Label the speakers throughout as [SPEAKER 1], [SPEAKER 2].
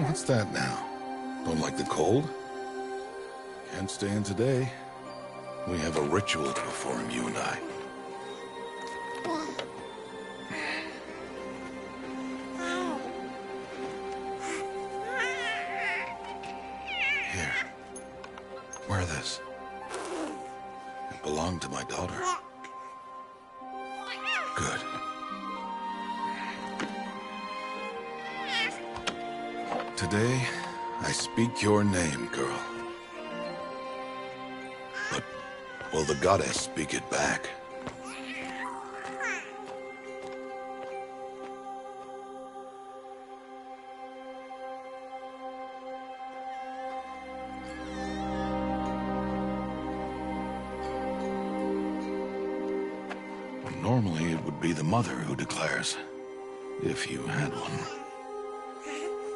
[SPEAKER 1] What's that now? Don't like the cold? Can't stay in today. We have a ritual to perform, you and I. Here. Wear this. It belonged to my daughter. Good. Today, I speak your name, girl. But will the goddess speak it back? Normally, it would be the mother who declares, if you had one.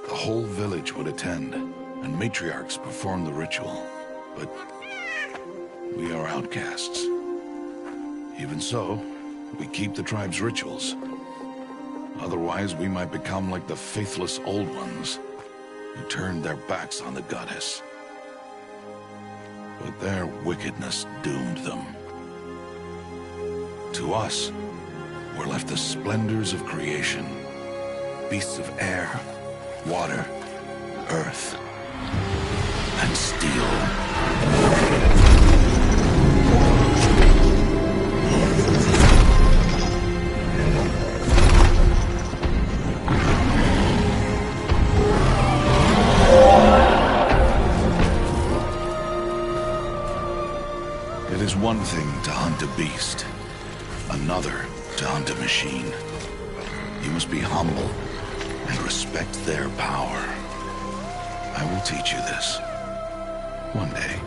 [SPEAKER 1] The whole village would attend, and matriarchs perform the ritual. But we are outcasts. Even so, we keep the tribe's rituals. Otherwise, we might become like the faithless old ones, who turned their backs on the goddess. But their wickedness doomed them. To us, were left the splendors of creation, beasts of air, water, earth, and steel. It is one thing to hunt a beast, another to hunt a machine. You must be humble and respect their power. I will teach you this. One day.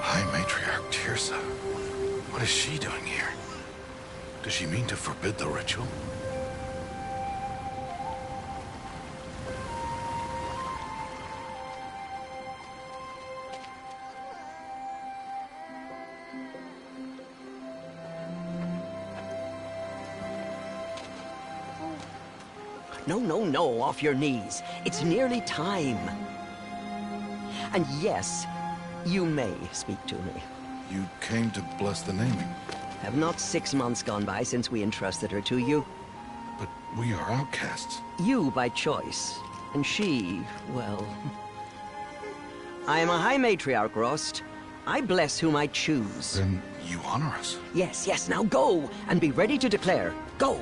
[SPEAKER 1] High Matriarch Teersa. What is she doing here? Does she mean to forbid the ritual?
[SPEAKER 2] No, off your knees. It's nearly time. And yes, you may speak to me.
[SPEAKER 1] You came to bless the naming.
[SPEAKER 2] Have not 6 months gone by since we entrusted her to you?
[SPEAKER 1] But we are outcasts.
[SPEAKER 2] You by choice, and she, well... I am a High Matriarch, Rost. I bless whom I choose.
[SPEAKER 1] Then you honor us.
[SPEAKER 2] Yes, now go, and be ready to declare. Go!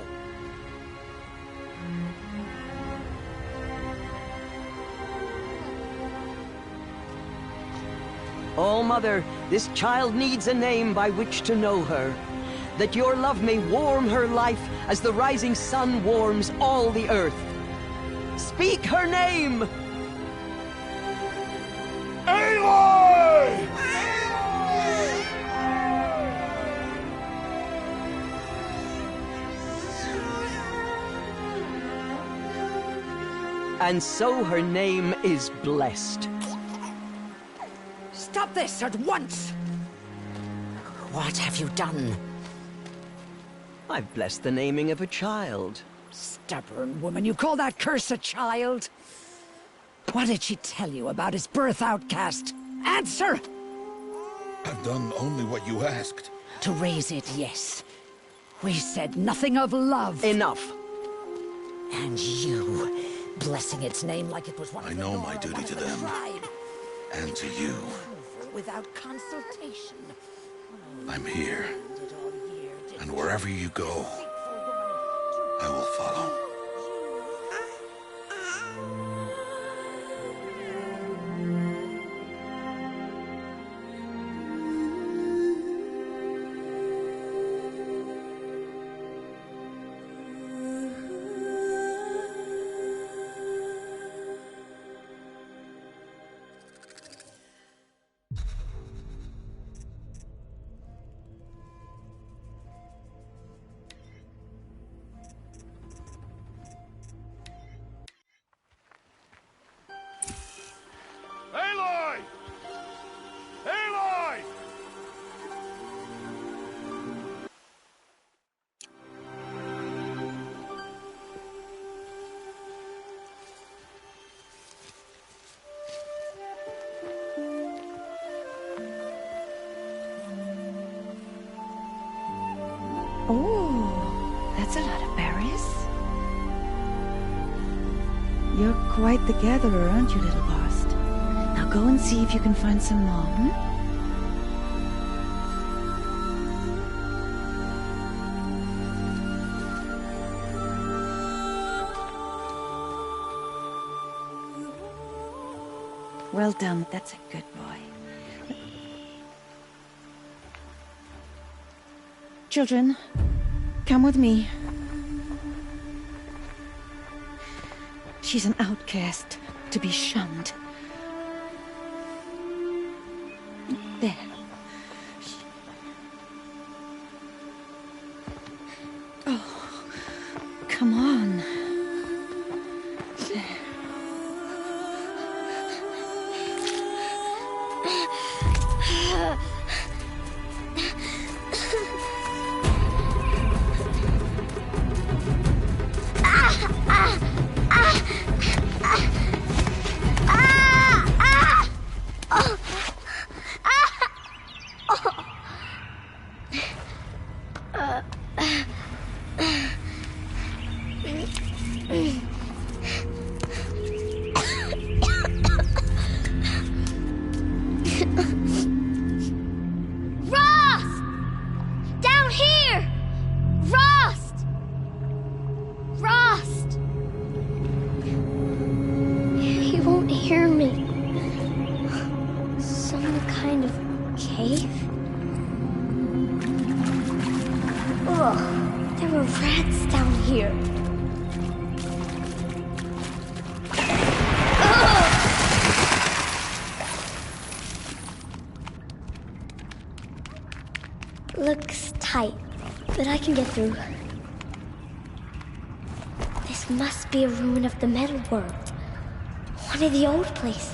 [SPEAKER 2] Oh, Mother, this child needs a name by which to know her. That your love may warm her life as the rising sun warms all the earth. Speak her name!
[SPEAKER 1] Aloy!
[SPEAKER 2] And so her name is blessed.
[SPEAKER 3] Stop this at once! What have you done?
[SPEAKER 2] I've blessed the naming of a child.
[SPEAKER 3] Stubborn woman, you call that curse a child? What did she tell you about his birth, outcast? Answer!
[SPEAKER 1] I've done only what you asked.
[SPEAKER 3] To raise it, yes. We said nothing of love.
[SPEAKER 2] Enough.
[SPEAKER 3] And you, blessing its name like it was one
[SPEAKER 1] I
[SPEAKER 3] of the
[SPEAKER 1] know
[SPEAKER 3] Nora,
[SPEAKER 1] my duty
[SPEAKER 3] one of
[SPEAKER 1] to
[SPEAKER 3] the
[SPEAKER 1] them.
[SPEAKER 3] tribe.
[SPEAKER 1] And to you.
[SPEAKER 3] Without consultation.
[SPEAKER 1] I'm here.
[SPEAKER 3] Did all year, did
[SPEAKER 1] And wherever you go,
[SPEAKER 3] faithful woman,
[SPEAKER 1] I will follow.
[SPEAKER 4] You're quite the gatherer, aren't you, little Bast? Now go and see if you can find some more, hmm? Well done, that's a good boy. Children, come with me. She's an outcast, to be shunned. There. Oh, come on. There.
[SPEAKER 5] Looks tight, but I can get through. This must be a ruin of the Metal World. One of the old places.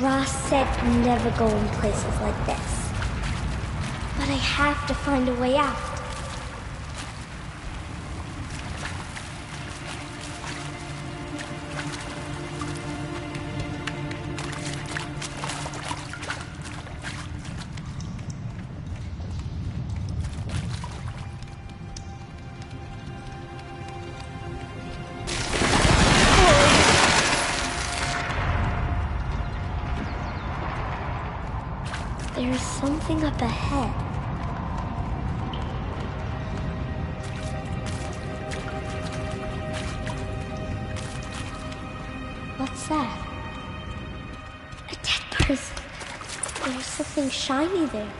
[SPEAKER 5] Ross said never go in places like this. But I have to find a way out. There's something up ahead. What's that? A dead person. There's something shiny there.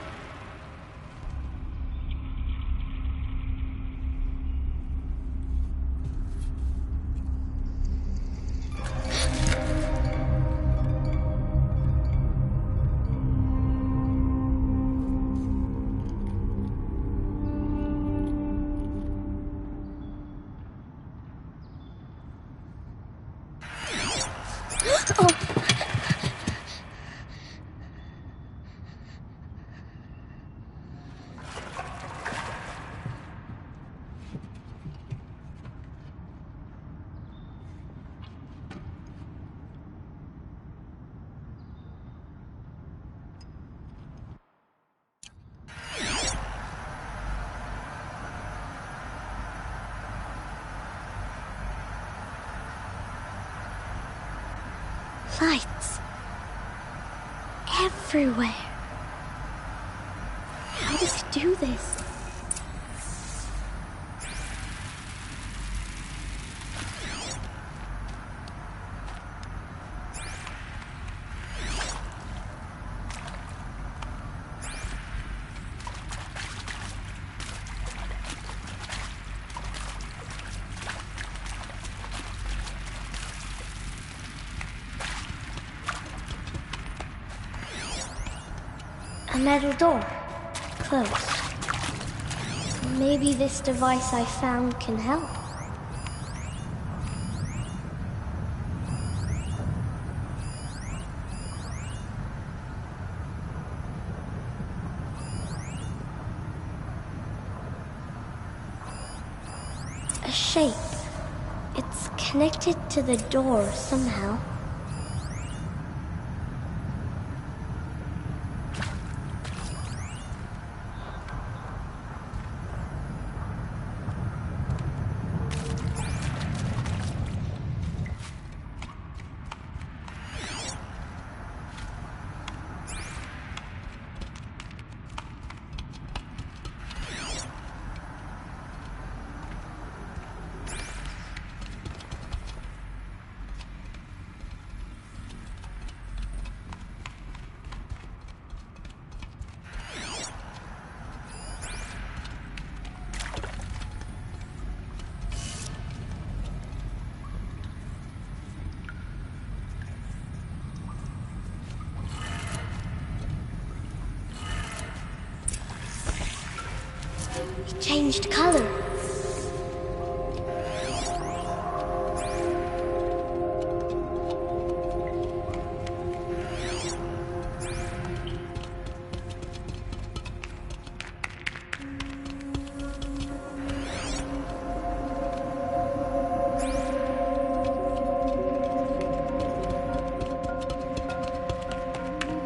[SPEAKER 5] Lights. Everywhere. How does it do this? A metal door. Closed. Maybe this device I found can help. shape. It's connected to the door somehow. It changed color.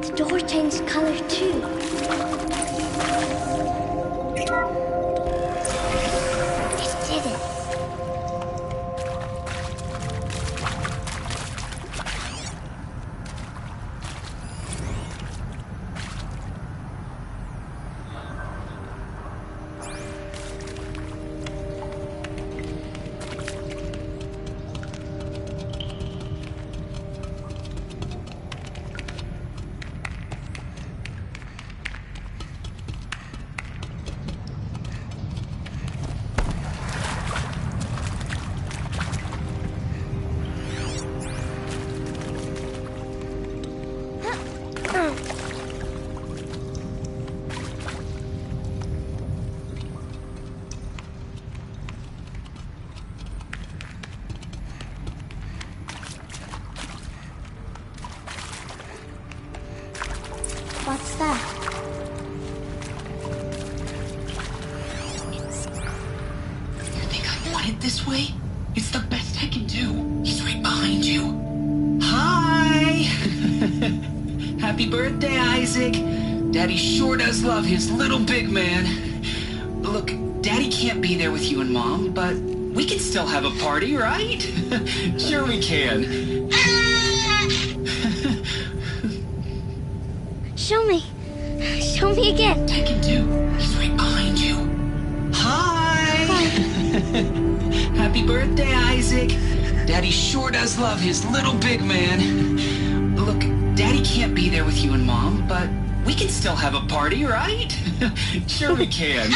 [SPEAKER 5] The door changed color too. What's that?
[SPEAKER 6] You think I want it this way? It's the best I can do. He's right behind you. Hi! Happy birthday, Isaac. Daddy sure does love his little big man. Look, Daddy can't be there with you and Mom, but we can still have a party, right? Sure we can.
[SPEAKER 5] Show me. Show me again.
[SPEAKER 6] Tekken 2. He's right behind you. Hi! Happy birthday, Isaac. Daddy sure does love his little big man. Look, Daddy can't be there with you and Mom, but we can still have a party, right? Sure we can.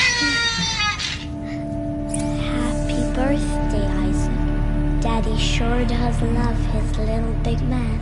[SPEAKER 5] Happy birthday, Isaac. Daddy sure does love his little big man.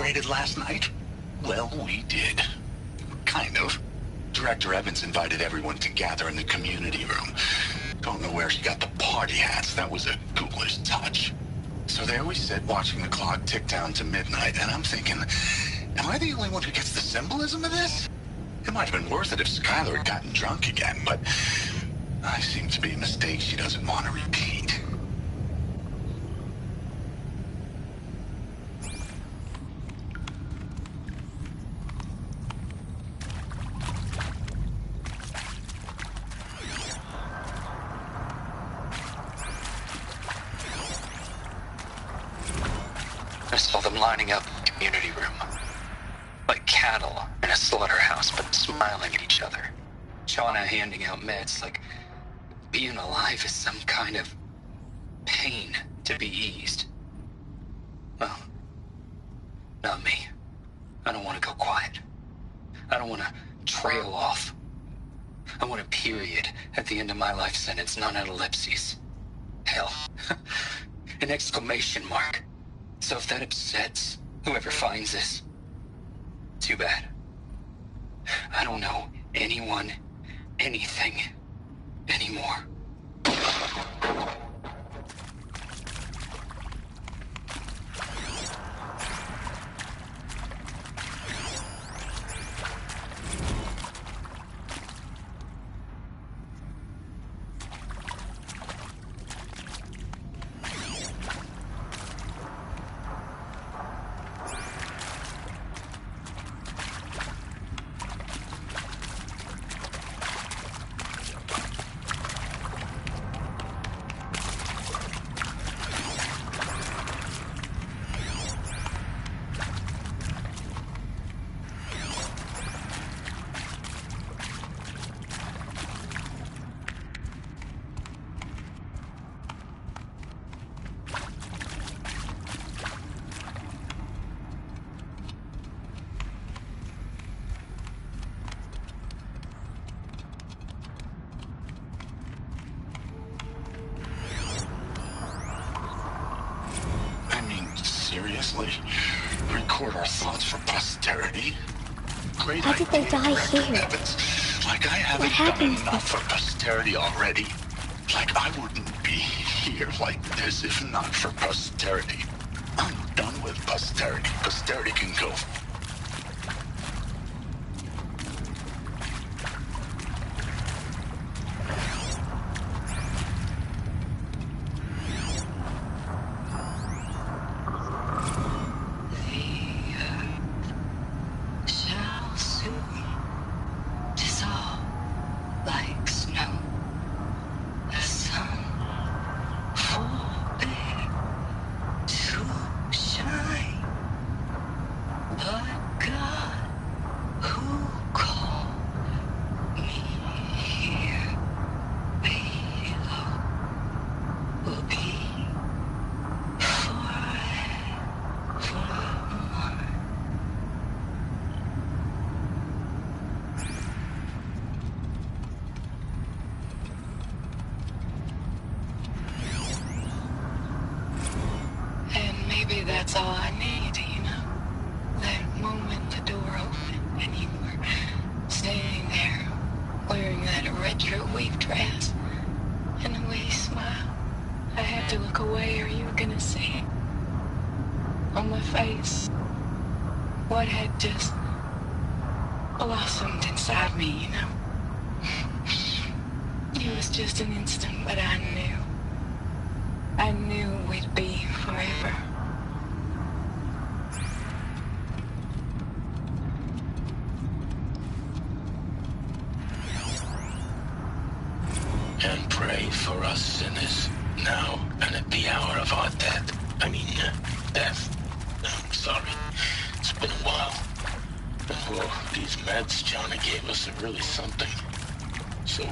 [SPEAKER 7] celebrated last night? Well, we did. Kind of. Director Evans invited everyone to gather in the community room. Don't know where she got the party hats. That was a ghoulish touch. So there we sit, watching the clock tick down to midnight, and I'm thinking, am I the only one who gets the symbolism of this? It might have been worth it if Skylar had gotten drunk again, but I seem to be a mistake she doesn't want to repeat.
[SPEAKER 6] I saw them lining up in the community room. Like cattle in a slaughterhouse, but smiling at each other. Shauna handing out meds like being alive is some kind of pain to be eased. Well, not me. I don't want to go quiet. I don't want to trail off. I want a period at the end of my life sentence, not an ellipses. Hell, an exclamation mark. So if that upsets whoever finds this, too bad. I don't know anyone, anything, anymore.
[SPEAKER 7] Seriously? Record our thoughts for posterity? Great
[SPEAKER 5] How did they
[SPEAKER 7] idea,
[SPEAKER 5] die
[SPEAKER 7] Director
[SPEAKER 5] here?
[SPEAKER 7] Evans. Like I haven't
[SPEAKER 5] What happened?
[SPEAKER 7] done enough for posterity already. Like I wouldn't be here like this if not for posterity. I'm done with posterity. Posterity can go.
[SPEAKER 8] Maybe that's all I need, you know? That moment the door opened and you were standing there wearing that retro weave dress and the way you smiled. I had to look away or you were gonna see on my face what had just blossomed inside me, you know? It was just an instant, but I knew we'd be forever.
[SPEAKER 7] And pray for us sinners, now and at the hour of our death. Death. I'm sorry. It's been a while. And, well, these meds Johnny gave us are really something. So,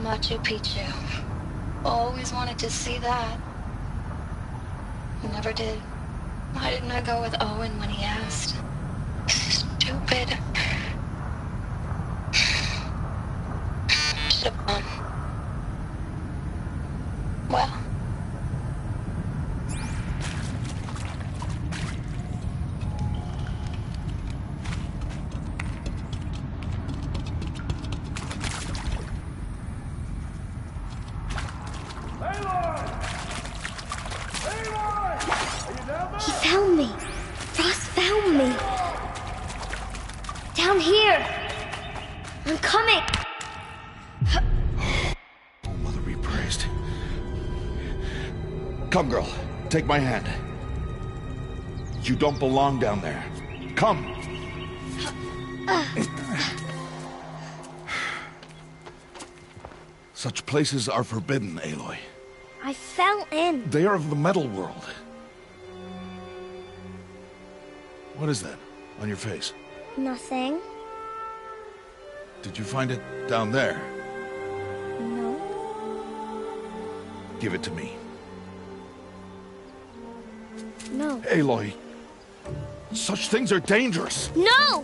[SPEAKER 8] Machu Picchu. Always wanted to see that. Never did. Why didn't I go with Owen when he asked? Stupid. Should have gone. Well.
[SPEAKER 5] He found me. Ross found me. Down here. I'm coming.
[SPEAKER 1] Oh, Mother be praised. Come, girl. Take my hand. You don't belong down there. Come. Such places are forbidden, Aloy.
[SPEAKER 5] I fell in.
[SPEAKER 1] They are of the metal world. What is that on your face?
[SPEAKER 5] Nothing.
[SPEAKER 1] Did you find it down there?
[SPEAKER 5] No.
[SPEAKER 1] Give it to me.
[SPEAKER 5] No.
[SPEAKER 1] Aloy, such things are dangerous.
[SPEAKER 5] No!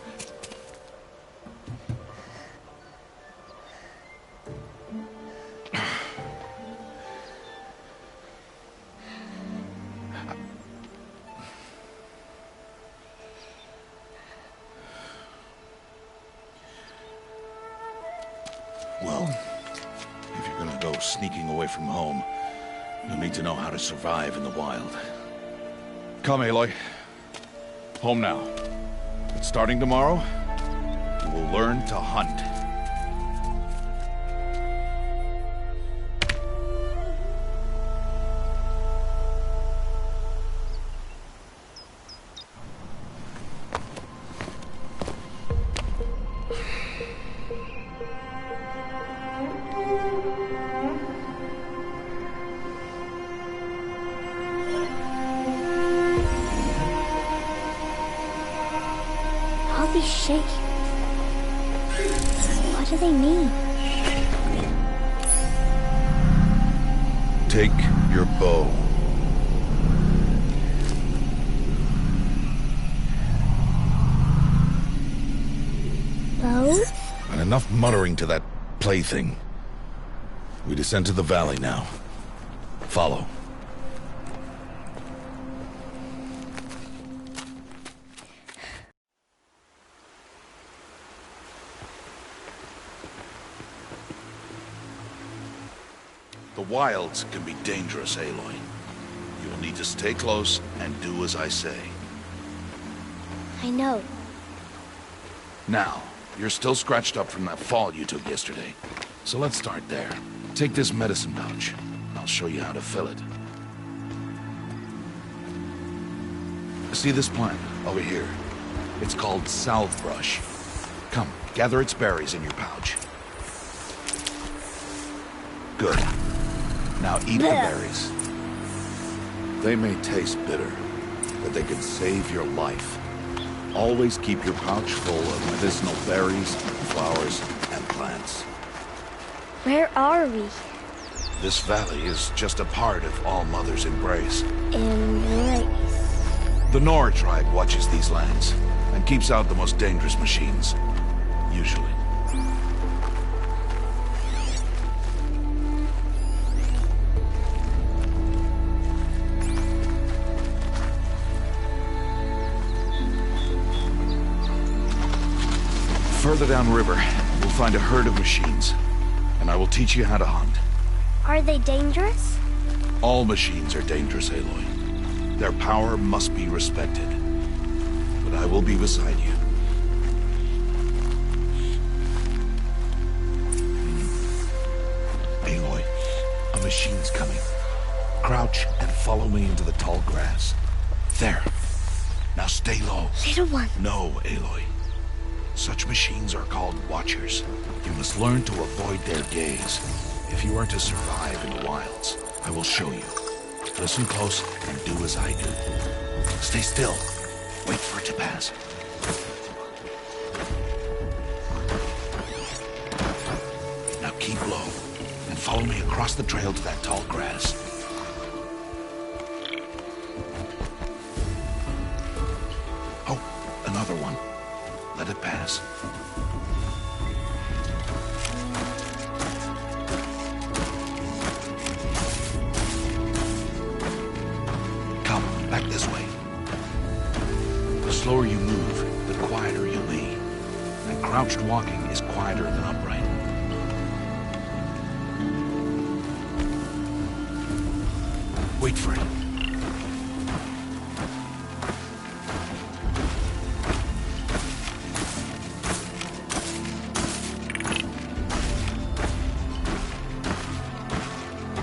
[SPEAKER 1] Well, if you're gonna go sneaking away from home, you'll need to know how to survive in the wild. Come, Aloy. Home now. But starting tomorrow, you will learn to hunt.
[SPEAKER 5] All these shapes. What do they mean?
[SPEAKER 1] Take your bow.
[SPEAKER 5] Bow?
[SPEAKER 1] And enough muttering to that plaything. We descend to the valley now. Follow. The wilds can be dangerous, Aloy. You will need to stay close and do as I say.
[SPEAKER 5] I know.
[SPEAKER 1] Now, you're still scratched up from that fall you took yesterday. So let's start there. Take this medicine pouch. I'll show you how to fill it. See this plant over here? It's called salve brush. Come, gather its berries in your pouch. Good. Now eat the berries. They may taste bitter, but they can save your life. Always keep your pouch full of medicinal berries, flowers, and plants.
[SPEAKER 5] Where are we?
[SPEAKER 1] This valley is just a part of All Mother's embrace.
[SPEAKER 5] Embrace.
[SPEAKER 1] The Nora tribe watches these lands and keeps out the most dangerous machines. Usually. Further downriver, we'll find a herd of machines, and I will teach you how to hunt.
[SPEAKER 5] Are they dangerous?
[SPEAKER 1] All machines are dangerous, Aloy. Their power must be respected. But I will be beside you. Aloy, a machine's coming. Crouch and follow me into the tall grass. There. Now stay low.
[SPEAKER 5] Little one.
[SPEAKER 1] No, Aloy. Such machines are called Watchers. You must learn to avoid their gaze. If you are to survive in the wilds, I will show you. Listen close and do as I do. Stay still. Wait for it to pass. Now keep low. follow me across the trail to that tall grass. Oh, another one. Let it pass. Come, back this way. The slower you move, the quieter you'll be. And crouched walking is quieter than upright. Wait for it.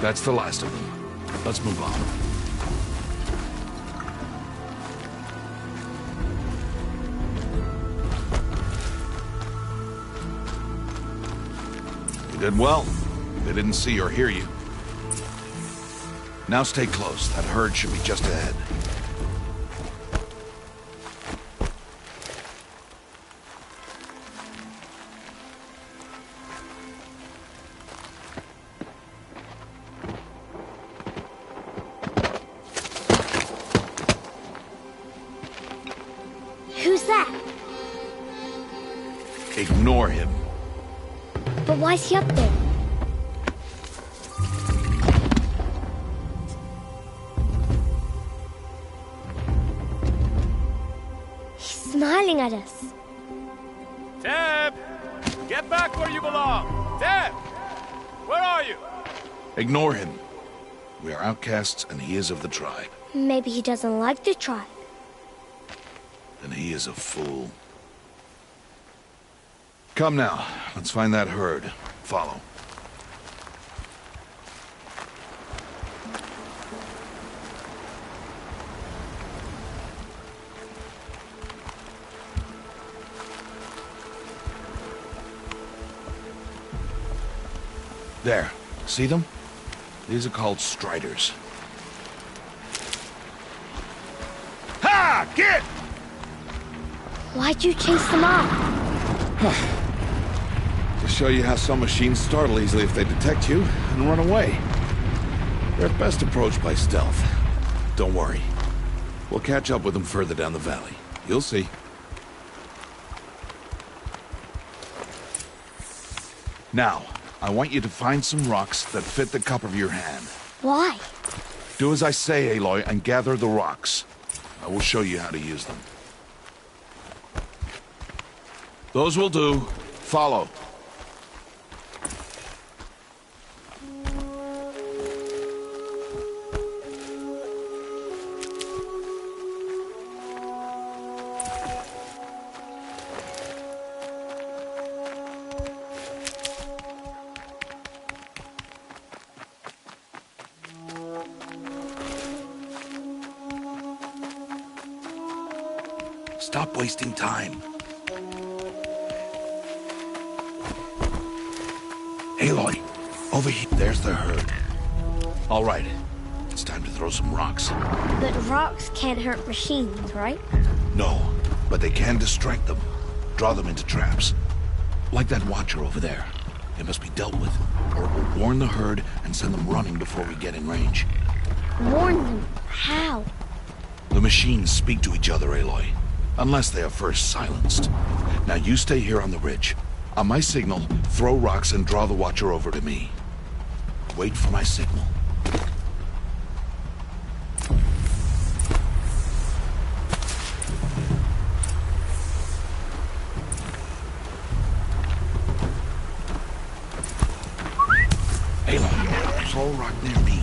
[SPEAKER 1] That's the last of them. Let's move on. You did well. They didn't see or hear you. Now stay close. That herd should be just ahead.
[SPEAKER 5] Who's that?
[SPEAKER 1] Ignore him.
[SPEAKER 5] But why's he up there? He's smiling at us.
[SPEAKER 9] Teb! Get back where you belong! Teb! Where are you?
[SPEAKER 1] Ignore him. We are outcasts and he is of the tribe.
[SPEAKER 5] Maybe he doesn't like the tribe.
[SPEAKER 1] Then he is a fool. Come now, let's find that herd. Follow. There. See them? These are called striders. Ha! Get!
[SPEAKER 5] Why'd you chase them off?
[SPEAKER 1] To show you how some machines startle easily if they detect you and run away. They're best approached by stealth. Don't worry. We'll catch up with them further down the valley. You'll see. Now, I want you to find some rocks that fit the cup of your hand.
[SPEAKER 5] Why?
[SPEAKER 1] Do as I say, Aloy, and gather the rocks. I will show you how to use them. Those will do. Follow. Stop wasting time. Aloy, over here. There's the herd. All right, it's time to throw some rocks.
[SPEAKER 5] But rocks can't hurt machines, right?
[SPEAKER 1] No, but they can distract them. Draw them into traps. Like that watcher over there. It must be dealt with, or it will warn the herd and send them running before we get in range.
[SPEAKER 5] Warn them? How?
[SPEAKER 1] The machines speak to each other, Aloy. Unless they are first silenced. Now you stay here on the ridge. On my signal, throw rocks and draw the watcher over to me. Wait for my signal. Aloy, throw a rock near me.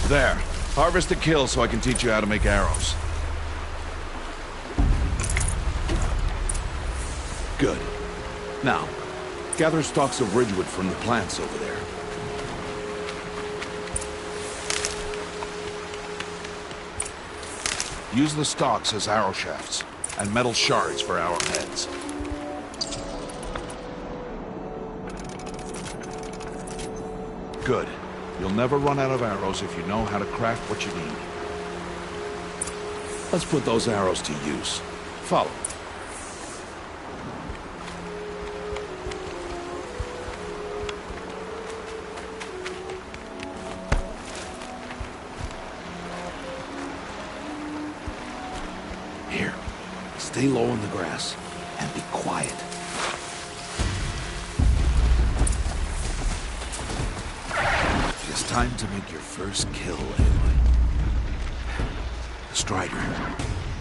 [SPEAKER 1] There. Harvest a kill so I can teach you how to make arrows. Good. Now, gather stalks of ridgewood from the plants over there. Use the stalks as arrow shafts, and metal shards for arrowheads. Good. You'll never run out of arrows if you know how to craft what you need. Let's put those arrows to use. Follow. Here, stay low in the grass and be quiet. It's time to make your first kill, Aloy. The Strider,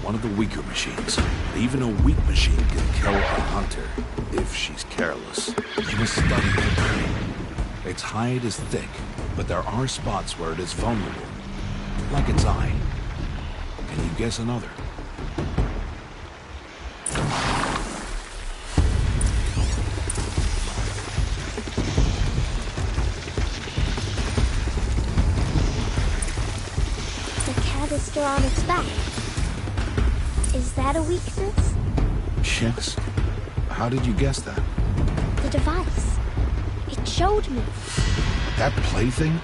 [SPEAKER 1] one of the weaker machines. But even a weak machine can kill a hunter if she's careless. You must study the prey. Its hide is thick, but there are spots where it is vulnerable, like its eye. Can you guess another?
[SPEAKER 5] Still on its back. Is that a weakness?
[SPEAKER 1] Yes. How did you guess that?
[SPEAKER 5] The device. It showed me.
[SPEAKER 1] That plaything?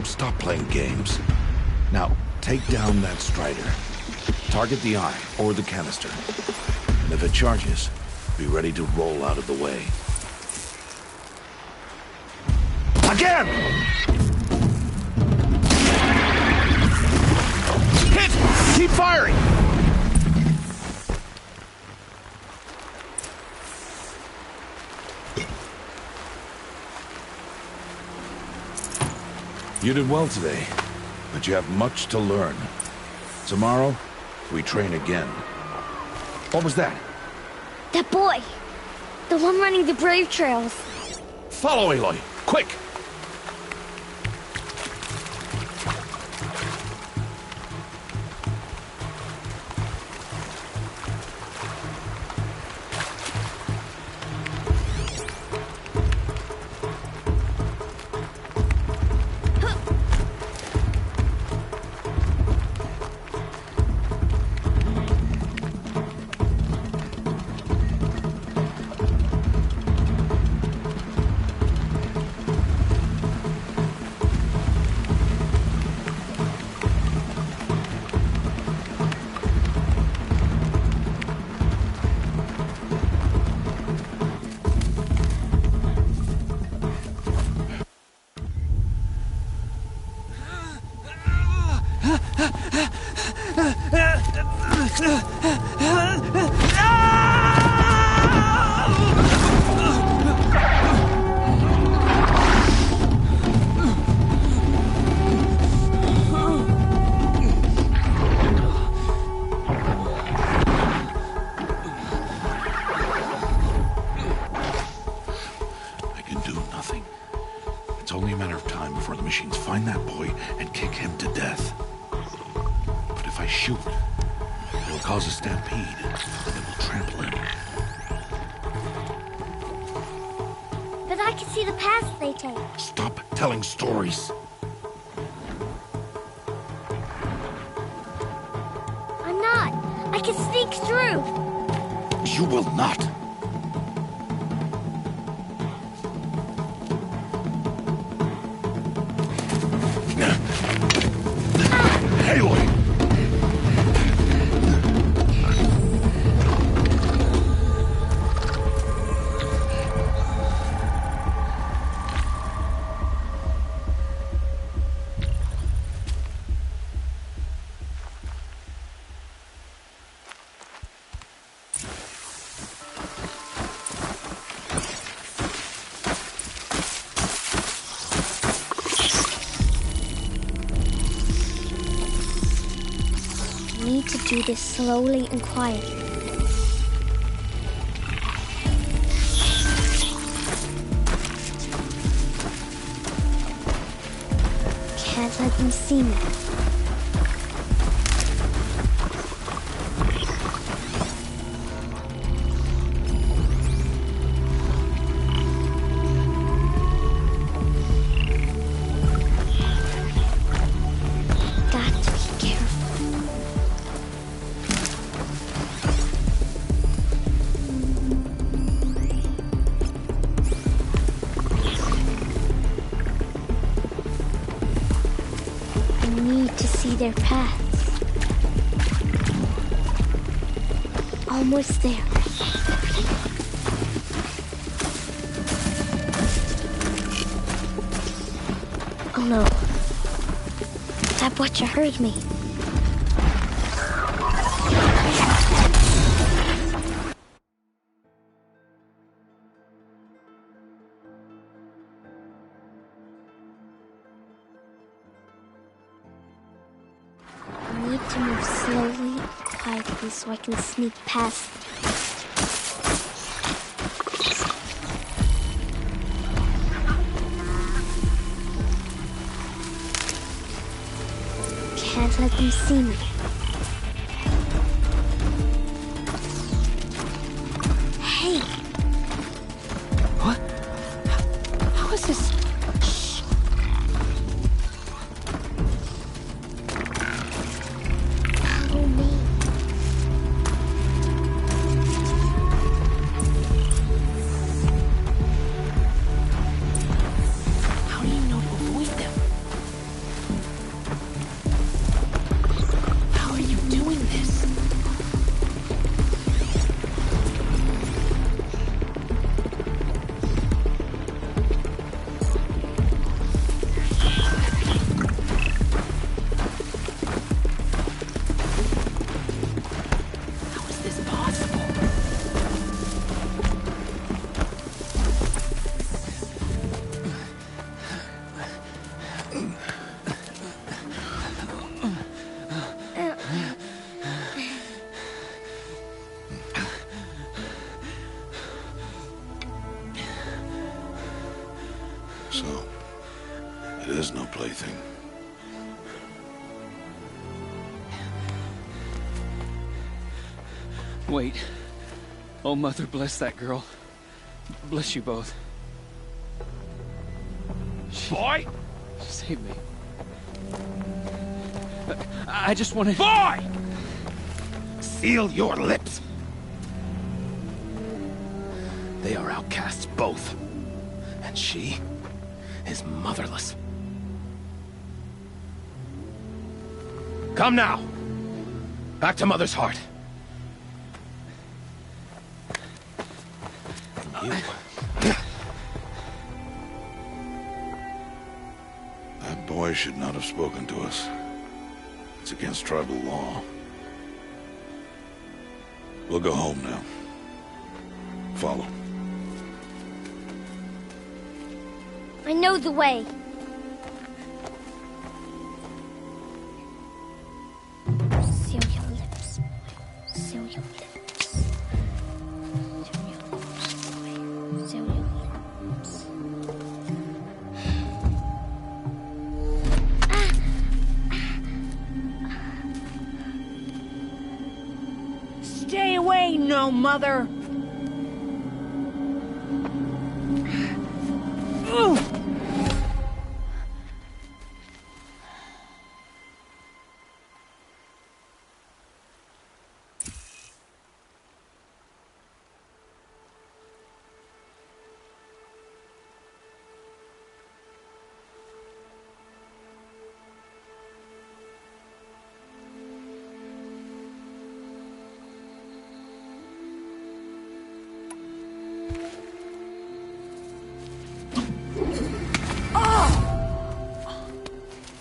[SPEAKER 1] Stop playing games. Now, take down that Strider. Target the eye or the canister. And if it charges, be ready to roll out of the way. Again! Keep firing! You did well today, but you have much to learn. Tomorrow, we train again. What was that?
[SPEAKER 5] That boy! The one running the brave trails.
[SPEAKER 1] Follow Aloy, quick! It's only a matter of time before the machines find that boy and kick him to death. But if I shoot, it'll cause a stampede, and it will trample him.
[SPEAKER 5] But I can see the paths they take.
[SPEAKER 1] Stop telling stories.
[SPEAKER 5] I'm not. I can sneak through.
[SPEAKER 1] You will not. Aloy!
[SPEAKER 5] To do this slowly and quietly. Can't let them see me. Almost there. Oh no. That butcher heard me. I need to move slowly, quietly, so I can sneak past. Can't let them see me. Hey!
[SPEAKER 6] What? How is this?
[SPEAKER 5] Shh! Follow me.
[SPEAKER 6] How do you know to avoid them? How are you doing this? How is this possible?
[SPEAKER 1] So, it is no plaything.
[SPEAKER 6] Wait. Oh, Mother, bless that girl. Bless you both.
[SPEAKER 9] Boy!
[SPEAKER 6] She saved me. I just wanted...
[SPEAKER 9] Boy! Seal your lips! They are outcasts, both. And she is motherless. Come now! Back to Mother's heart. And you...
[SPEAKER 1] That boy should not have spoken to us. It's against tribal law. We'll go home now. Follow.
[SPEAKER 5] I know the way. Seal your lips. Seal your lips. Seal your lips, boy. Seal your lips.
[SPEAKER 3] Stay away, no mother!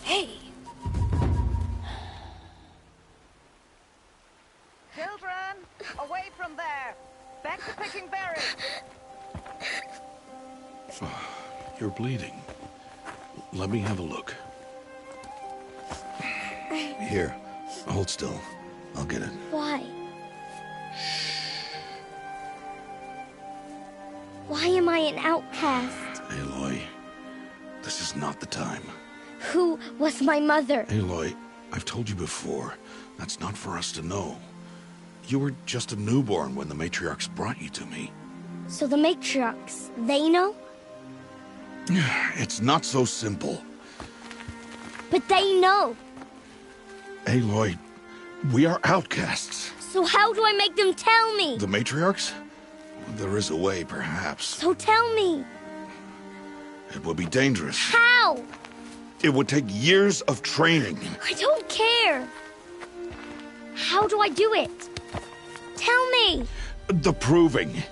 [SPEAKER 4] Hey!
[SPEAKER 2] Children, away from there. Back to picking berries.
[SPEAKER 1] You're bleeding. Let me have a look. Here, hold still. I'll get it.
[SPEAKER 5] Why? Why am I an outcast?
[SPEAKER 1] Aloy, this is not the time.
[SPEAKER 5] Who was my mother?
[SPEAKER 1] Aloy, I've told you before, that's not for us to know. You were just a newborn when the matriarchs brought you to me.
[SPEAKER 5] So the matriarchs, they know?
[SPEAKER 1] It's not so simple.
[SPEAKER 5] But they know.
[SPEAKER 1] Aloy, we are outcasts.
[SPEAKER 5] So how do I make them tell me?
[SPEAKER 1] The matriarchs? There is a way, perhaps.
[SPEAKER 5] So tell me.
[SPEAKER 1] It would be dangerous.
[SPEAKER 5] How?
[SPEAKER 1] It would take years of training.
[SPEAKER 5] I don't care. How do I do it? Tell me!
[SPEAKER 1] The proving.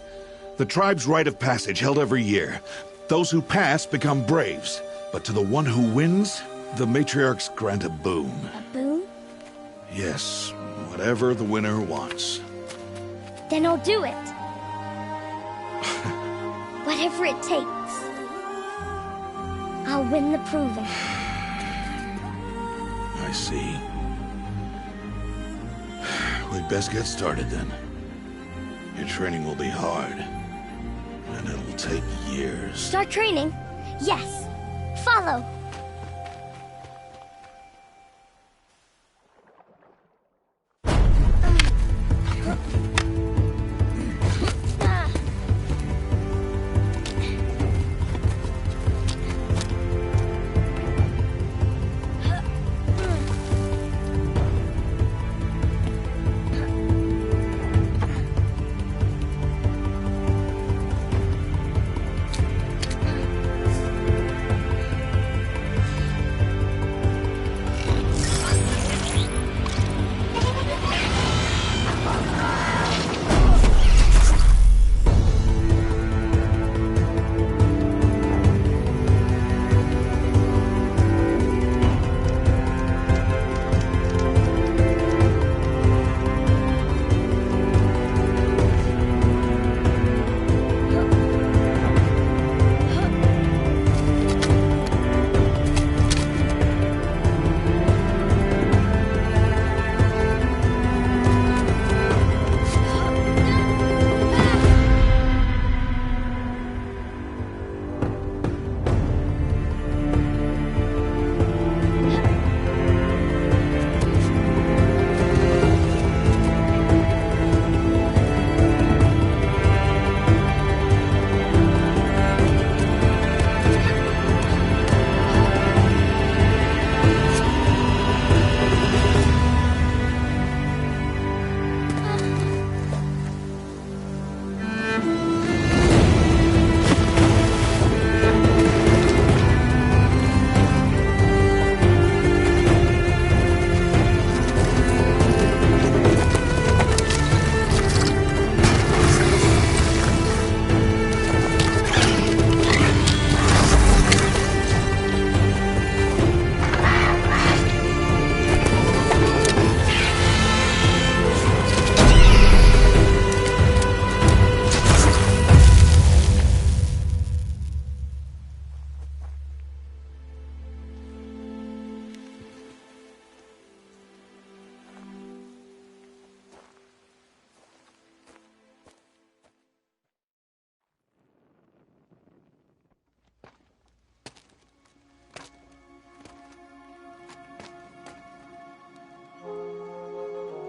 [SPEAKER 1] The tribe's rite of passage held every year. Those who pass become braves. But to the one who wins, the matriarchs grant a boon.
[SPEAKER 5] A boon?
[SPEAKER 1] Yes, whatever the winner wants.
[SPEAKER 5] Then I'll do it. Whatever it takes. I'll win the proving.
[SPEAKER 1] I see. We'd best get started then. Your training will be hard. And it'll take years.
[SPEAKER 5] Start training? Yes. Follow.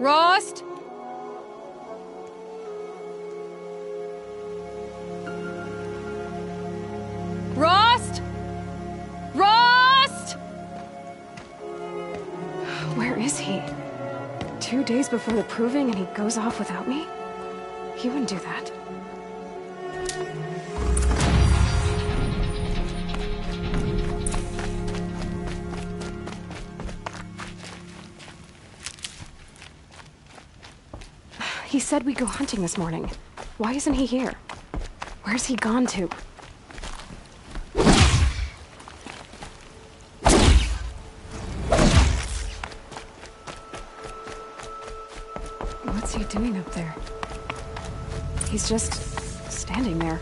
[SPEAKER 10] Rost? Rost? Rost? Where is he? 2 days before the proving and he goes off without me? He wouldn't do that. He said we'd go hunting this morning. Why isn't he here? Where's he gone to? What's he doing up there? He's just standing there.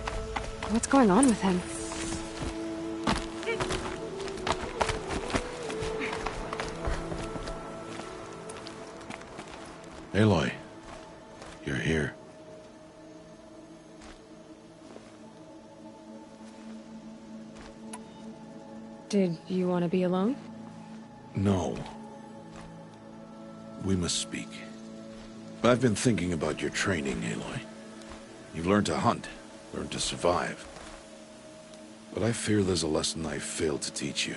[SPEAKER 10] What's going on with him?
[SPEAKER 1] Aloy, you're here.
[SPEAKER 10] Did you want to be alone?
[SPEAKER 1] No. We must speak. I've been thinking about your training, Aloy. You've learned to hunt, learned to survive. But I fear there's a lesson I failed to teach you.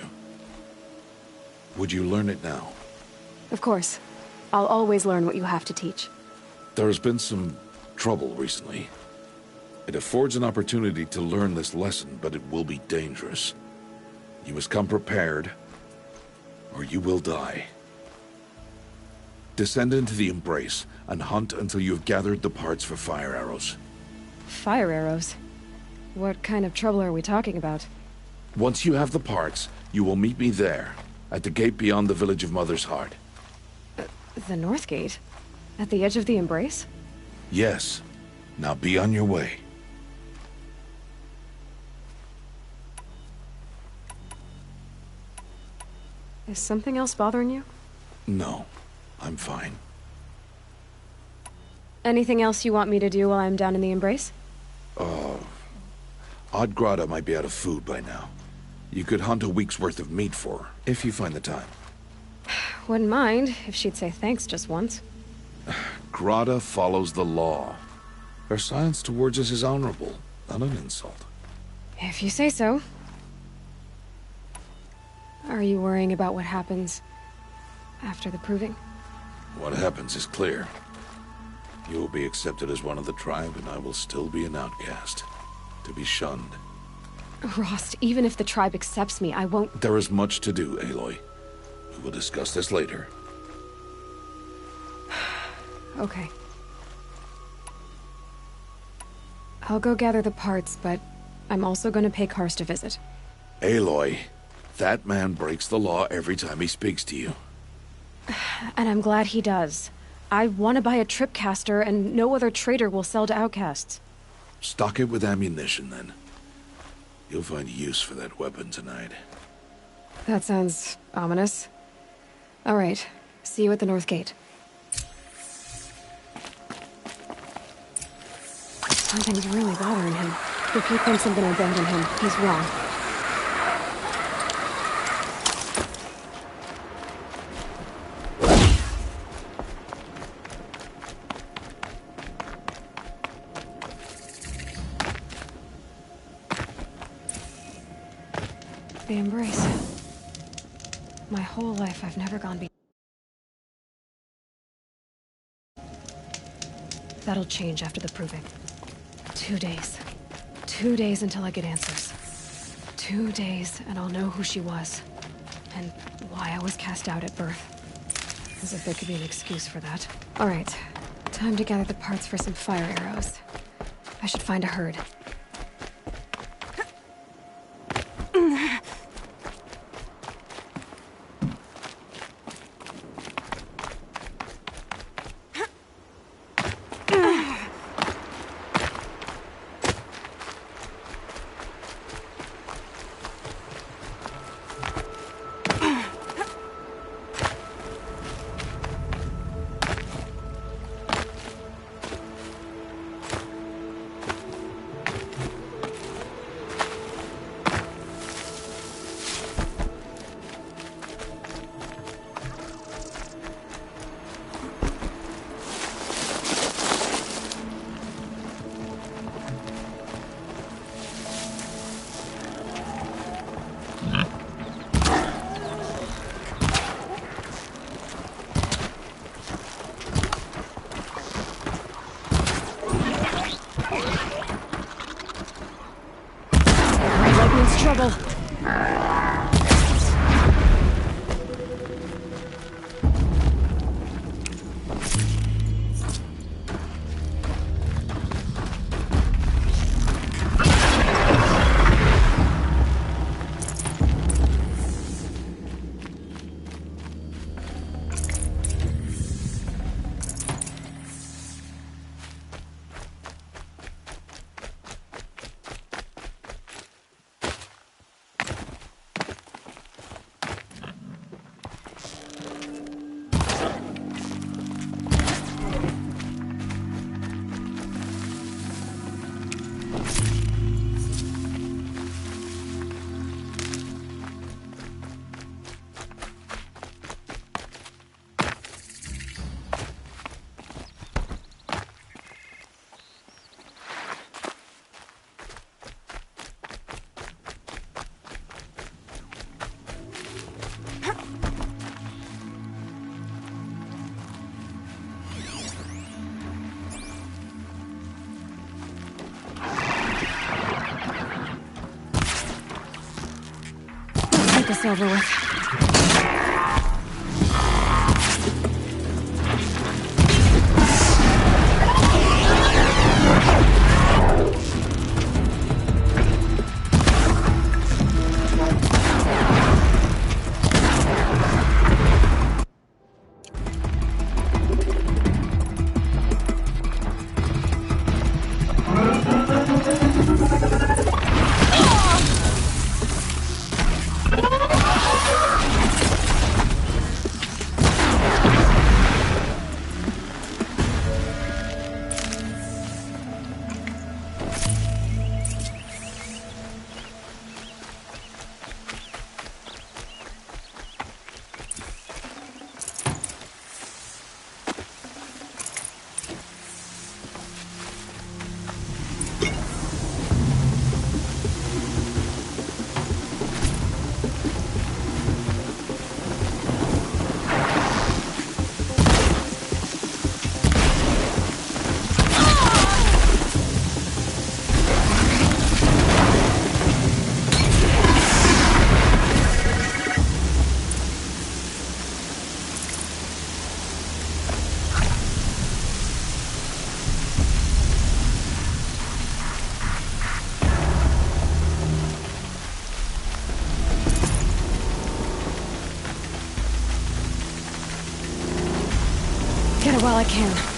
[SPEAKER 1] Would you learn it now?
[SPEAKER 10] Of course. I'll always learn what you have to teach.
[SPEAKER 1] There's been some trouble recently. It affords an opportunity to learn this lesson, but it will be dangerous. You must come prepared, or you will die. Descend into the Embrace and hunt until you have gathered the parts for fire arrows.
[SPEAKER 10] Fire arrows? What kind of trouble are we talking about?
[SPEAKER 1] Once you have the parts, you will meet me there, at the gate beyond the village of Mother's Heart.
[SPEAKER 10] The North Gate? At the edge of the Embrace?
[SPEAKER 1] Yes. Now be on your way.
[SPEAKER 10] Is something else bothering you?
[SPEAKER 1] No, I'm fine.
[SPEAKER 10] Anything else you want me to do while I'm down in the Embrace?
[SPEAKER 1] Odd Grata might be out of food by now. You could hunt a week's worth of meat for her, if you find the time.
[SPEAKER 10] Wouldn't mind if she'd say thanks just once.
[SPEAKER 1] Grata follows the law. Her silence towards us is honorable, not an insult.
[SPEAKER 10] If you say so. Are you worrying about what happens after the proving?
[SPEAKER 1] What happens is clear. You will be accepted as one of the tribe, and I will still be an outcast. To be shunned.
[SPEAKER 10] Rost, even if the tribe accepts me, I won't—
[SPEAKER 1] There is much to do, Aloy. We will discuss this later.
[SPEAKER 10] Okay. I'll go gather the parts, but I'm also gonna pay Karst a visit.
[SPEAKER 1] Aloy, that man breaks the law every time he speaks to you.
[SPEAKER 10] And I'm glad he does. I want to buy a tripcaster, and no other trader will sell to outcasts.
[SPEAKER 1] Stock it with ammunition, then. You'll find use for that weapon tonight.
[SPEAKER 10] That sounds ominous. All right. See you at the North Gate. Something's really bothering him. If he thinks I'm gonna abandon him, he's wrong. The Embrace. My whole life, I've never gone beyond. That'll change after the proving. 2 days. 2 days until I get answers. 2 days, and I'll know who she was. And why I was cast out at birth. As if there could be an excuse for that. Alright. Time to gather the parts for some fire arrows. I should find a herd. Trouble. This over with. can.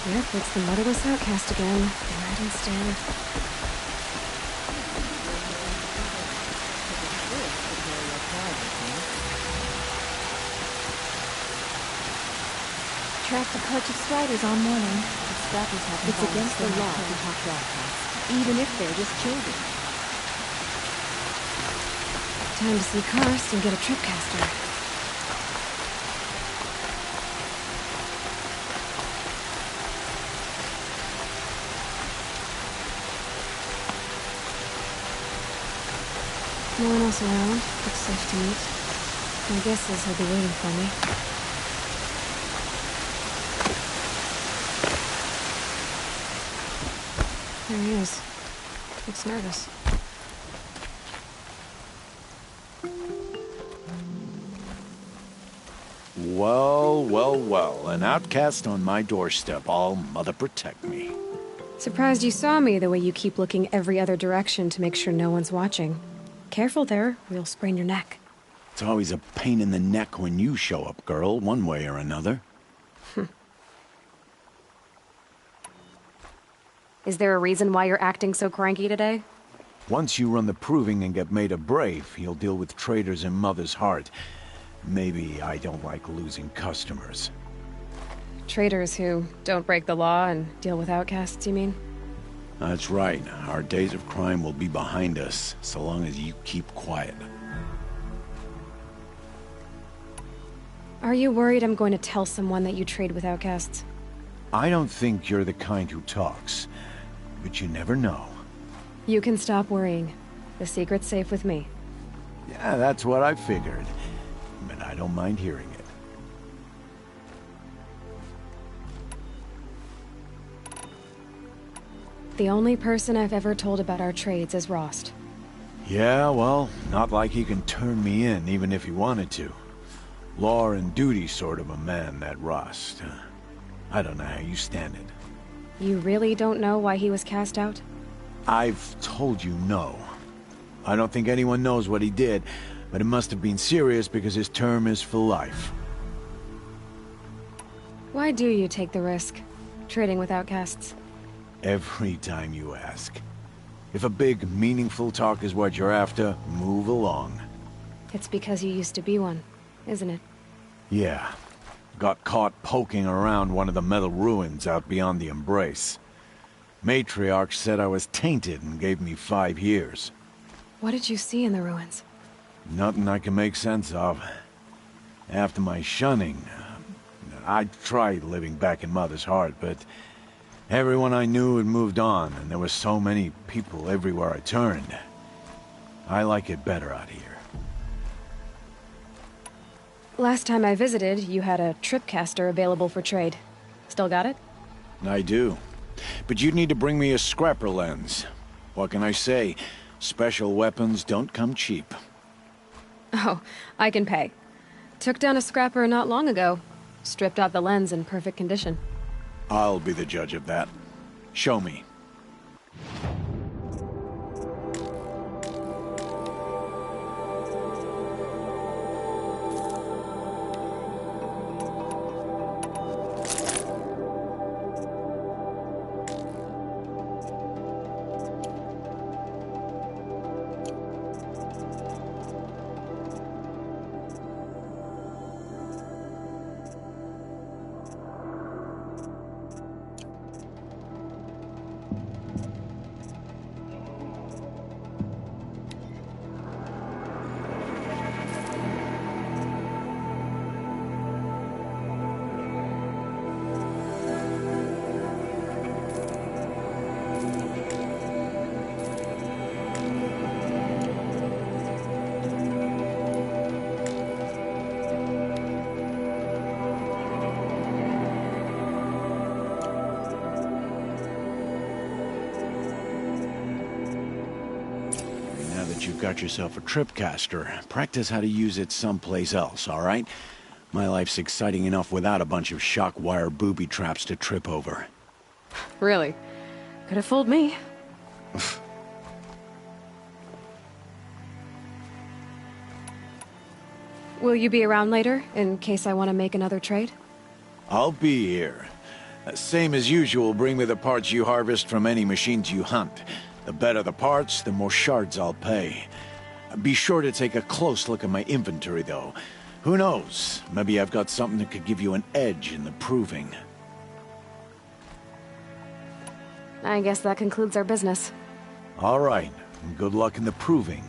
[SPEAKER 10] Yep, it's the motherless outcast again. Right and stand.
[SPEAKER 4] Tracked a clutch of striders all morning. The scrappers haven't. It's against the law to talk to outcasts, even if they're just children.
[SPEAKER 10] Time to see Karst and get a tripcaster. No one else around. Looks safe to meet. My guess is he'll be waiting for me. There he is. Looks nervous.
[SPEAKER 11] Well, well, well. An outcast on my doorstep. All mother protect me.
[SPEAKER 10] Surprised you saw me the way you keep looking every other direction to make sure no one's watching. Careful there, or you'll sprain your neck.
[SPEAKER 11] It's always a pain in the neck when you show up, girl, one way or another.
[SPEAKER 10] Is there a reason why you're acting so cranky today?
[SPEAKER 11] Once you run the proving and get made a brave, you'll deal with traitors in Mother's Heart. Maybe I don't like losing customers.
[SPEAKER 10] Traitors who don't break the law and deal with outcasts, you mean?
[SPEAKER 11] That's right. Our days of crime will be behind us, so long as you keep quiet.
[SPEAKER 10] Are you worried I'm going to tell someone that you trade with outcasts?
[SPEAKER 11] I don't think you're the kind who talks, but you never know.
[SPEAKER 10] You can stop worrying. The secret's safe with me.
[SPEAKER 11] Yeah, that's what I figured. But I don't mind hearing it.
[SPEAKER 10] The only person I've ever told about our trades is Rost.
[SPEAKER 11] Yeah, well, not like he can turn me in, even if he wanted to. Law and duty sort of a man, that Rost. I don't know how you stand it.
[SPEAKER 10] You really don't know why he was cast out?
[SPEAKER 11] I've told you no. I don't think anyone knows what he did, but it must have been serious because his term is for life.
[SPEAKER 10] Why do you take the risk, trading with outcasts?
[SPEAKER 11] Every time you ask. If a big, meaningful talk is what you're after, move along.
[SPEAKER 10] It's because you used to be one, isn't it?
[SPEAKER 11] Yeah. Got caught poking around one of the metal ruins out beyond the Embrace. Matriarch said I was tainted and gave me 5 years.
[SPEAKER 10] What did you see in the ruins?
[SPEAKER 11] Nothing I can make sense of. After my shunning, I tried living back in Mother's Heart, but everyone I knew had moved on, and there were so many people everywhere I turned. I like it better out here.
[SPEAKER 10] Last time I visited, you had a tripcaster available for trade. Still got it?
[SPEAKER 11] I do. But you'd need to bring me a scrapper lens. What can I say? Special weapons don't come cheap.
[SPEAKER 10] Oh, I can pay. Took down a scrapper not long ago. Stripped out the lens in perfect condition.
[SPEAKER 11] I'll be the judge of that. Show me. You've got yourself a tripcaster. Practice how to use it someplace else, all right? My life's exciting enough without a bunch of shock wire booby traps to trip over.
[SPEAKER 10] Really? Could have fooled me. Will you be around later, in case I want to make another trade?
[SPEAKER 11] I'll be here. Same as usual, bring me the parts you harvest from any machines you hunt. The better the parts, the more shards I'll pay. Be sure to take a close look at my inventory, though. Who knows? Maybe I've got something that could give you an edge in the proving.
[SPEAKER 10] I guess that concludes our business.
[SPEAKER 11] All right. Good luck in the proving.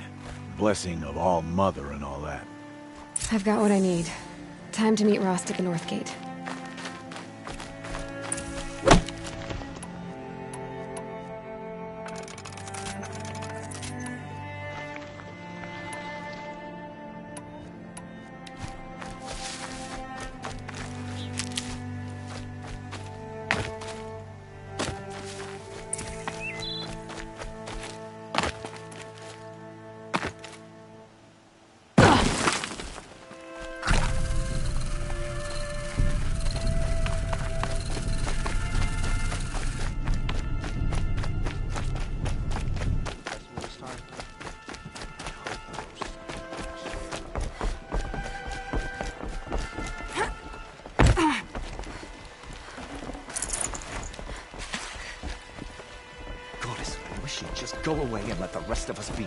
[SPEAKER 11] Blessing of All Mother and all that.
[SPEAKER 10] I've got what I need. Time to meet Rost at the North Gate.
[SPEAKER 12] Go away and let the rest of us be.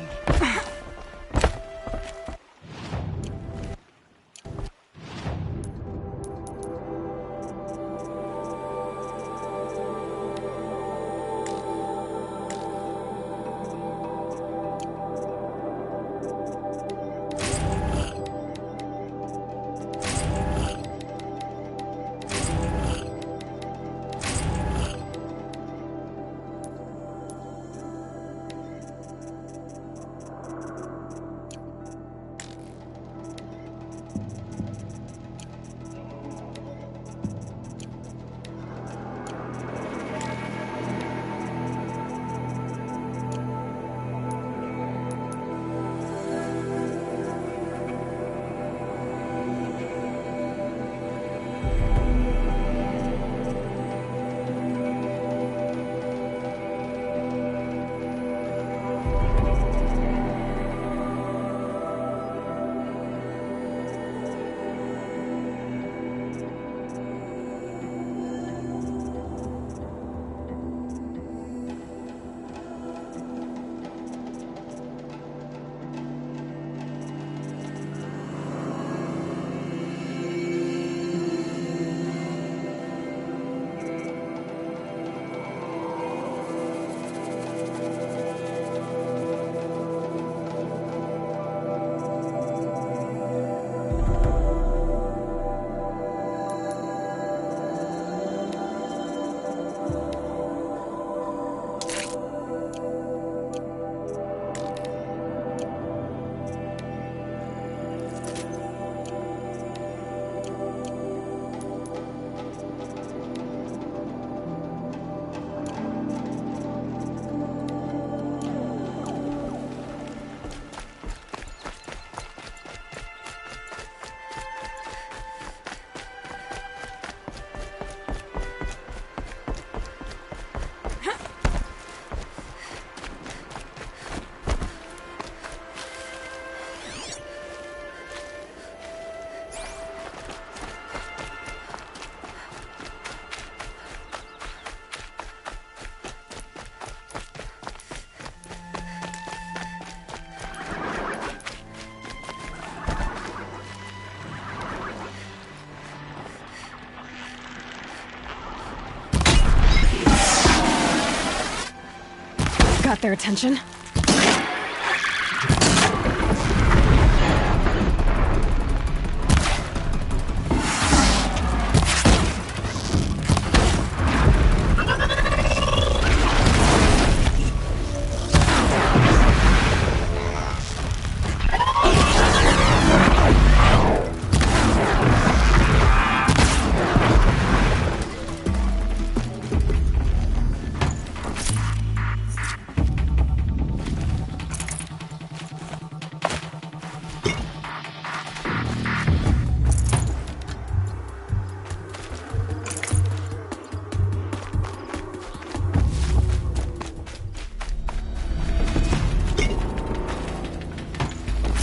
[SPEAKER 10] Got their attention.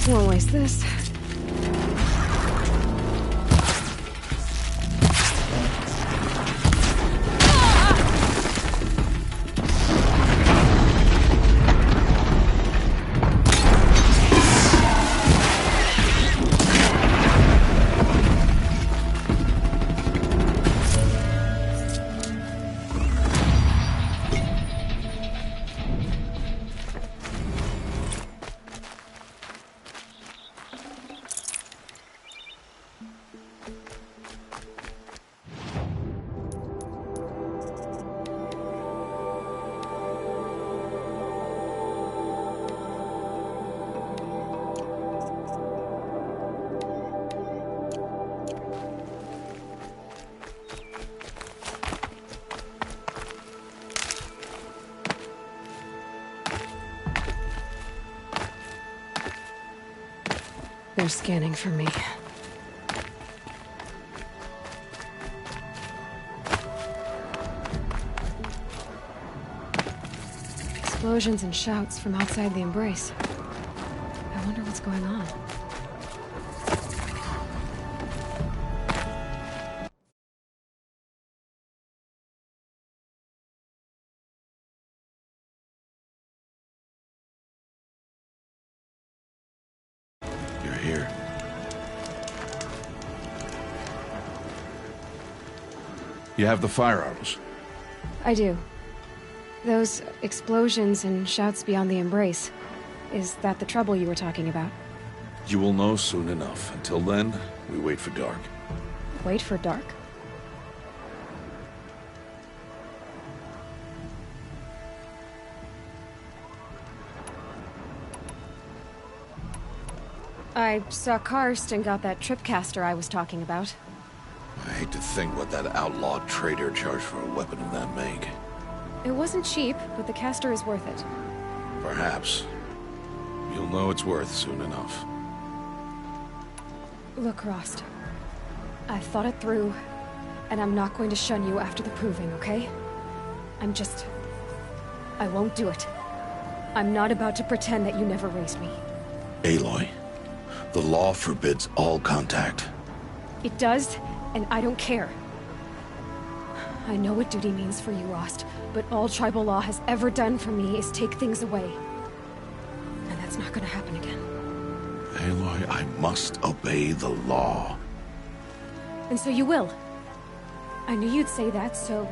[SPEAKER 10] Won't waste this. They're scanning for me. Explosions and shouts from outside the Embrace. I wonder what's going on.
[SPEAKER 1] You're here. You have the firearms.
[SPEAKER 10] I do. Those explosions and shouts beyond the Embrace. Is that the trouble you were talking about?
[SPEAKER 1] You will know soon enough. Until then, we wait for dark.
[SPEAKER 10] Wait for dark? I saw Karst and got that tripcaster I was talking about.
[SPEAKER 1] I hate to think what that outlaw trader charged for a weapon of that make.
[SPEAKER 10] It wasn't cheap, but the caster is worth it.
[SPEAKER 1] Perhaps. You'll know it's worth soon enough.
[SPEAKER 10] Look, Rost. I've thought it through, and I'm not going to shun you after the proving, okay? I won't do it. I'm not about to pretend that you never raised me.
[SPEAKER 1] Aloy, the law forbids all contact.
[SPEAKER 10] It does, and I don't care. I know what duty means for you, Rost, but all tribal law has ever done for me is take things away. And that's not gonna happen again.
[SPEAKER 1] Aloy, I must obey the law.
[SPEAKER 10] And so you will. I knew you'd say that, so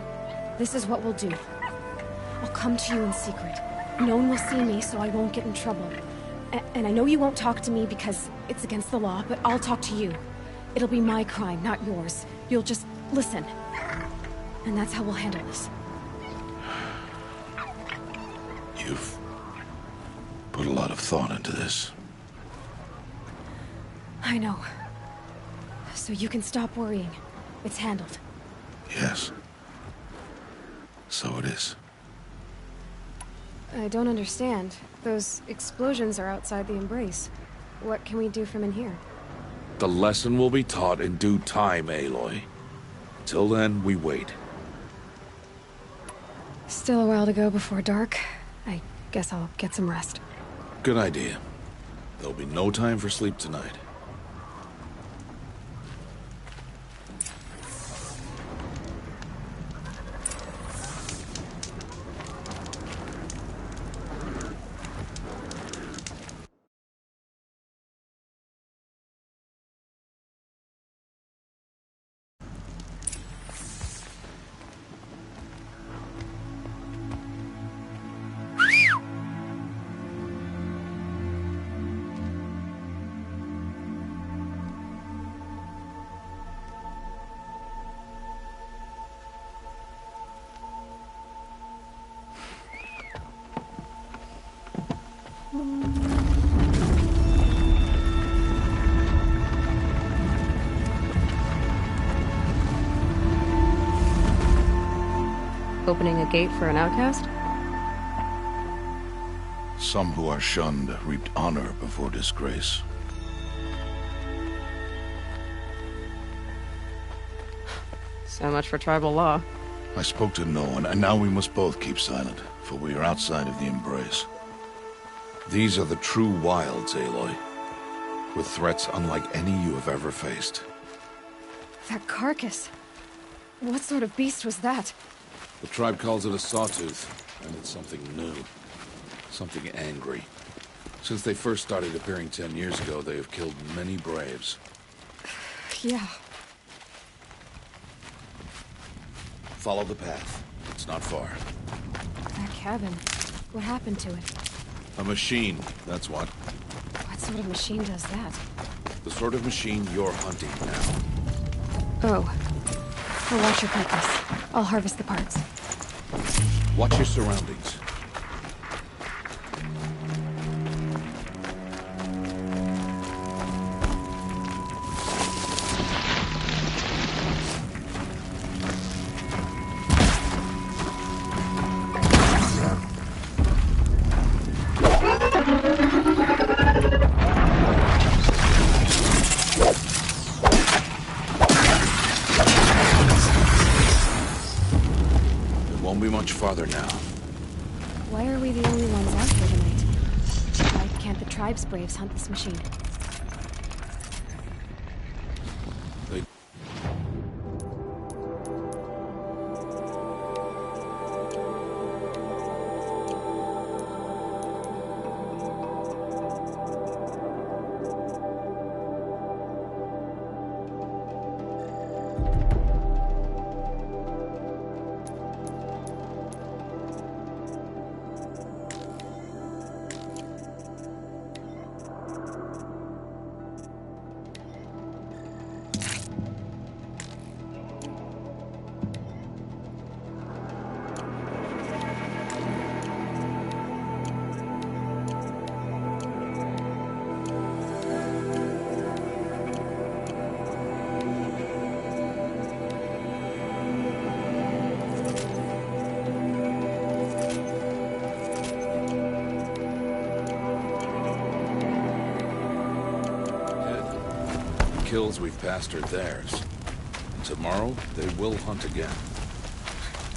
[SPEAKER 10] this is what we'll do. I'll come to you in secret. No one will see me, so I won't get in trouble. And I know you won't talk to me because it's against the law, but I'll talk to you. It'll be my crime, not yours. You'll just listen. And that's how we'll handle this.
[SPEAKER 1] You've put a lot of thought into this.
[SPEAKER 10] I know. So you can stop worrying. It's handled.
[SPEAKER 1] Yes. So it is.
[SPEAKER 10] I don't understand. Those explosions are outside the Embrace. What can we do from in here?
[SPEAKER 1] The lesson will be taught in due time, Aloy. Till then, we wait.
[SPEAKER 10] Still a while to go before dark. I guess I'll get some rest.
[SPEAKER 1] Good idea. There'll be no time for sleep tonight.
[SPEAKER 10] Opening a gate for an outcast?
[SPEAKER 1] Some who are shunned reaped honor before disgrace.
[SPEAKER 10] So much for tribal law.
[SPEAKER 1] I spoke to no one, and now we must both keep silent, for we are outside of the Embrace. These are the true wilds, Aloy, with threats unlike any you have ever faced.
[SPEAKER 10] That carcass. What sort of beast was that?
[SPEAKER 1] The tribe calls it a sawtooth, and it's something new. Something angry. Since they first started appearing 10 years ago, they have killed many braves.
[SPEAKER 10] Yeah.
[SPEAKER 1] Follow the path. It's not far.
[SPEAKER 10] That cabin. What happened to it?
[SPEAKER 1] A machine, that's what.
[SPEAKER 10] What sort of machine does that?
[SPEAKER 1] The sort of machine you're hunting now.
[SPEAKER 10] Oh. I'll watch your carcass. I'll harvest the parts.
[SPEAKER 1] Watch your surroundings. farther now.
[SPEAKER 10] Why are we the only ones out here tonight? Why can't the tribe's braves hunt this machine?
[SPEAKER 1] Kills we've passed are theirs. Tomorrow, they will hunt again.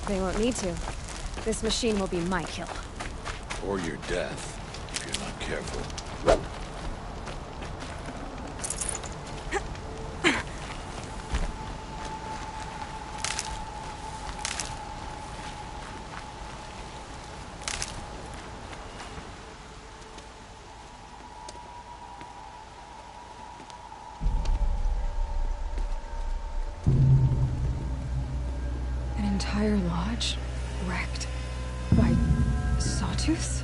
[SPEAKER 10] They won't need to. This machine will be my kill.
[SPEAKER 1] Or your death, if you're not careful.
[SPEAKER 10] Entire lodge wrecked by sawtooths?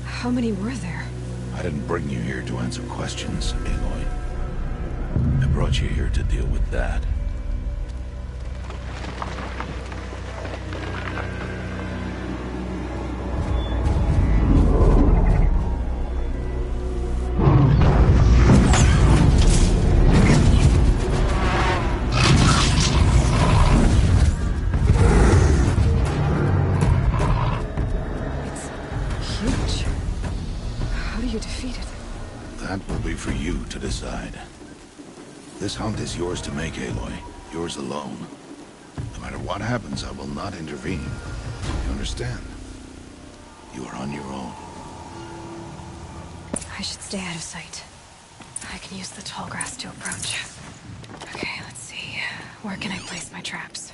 [SPEAKER 10] How many were there?
[SPEAKER 1] I didn't bring you here to answer questions, Aloy. I brought you here to deal with that. Decide. This hunt is yours to make, Aloy. Yours alone. No matter what happens, I will not intervene. You understand? You are on your own.
[SPEAKER 10] I should stay out of sight. I can use the tall grass to approach. Okay, let's see. Where can I place my traps?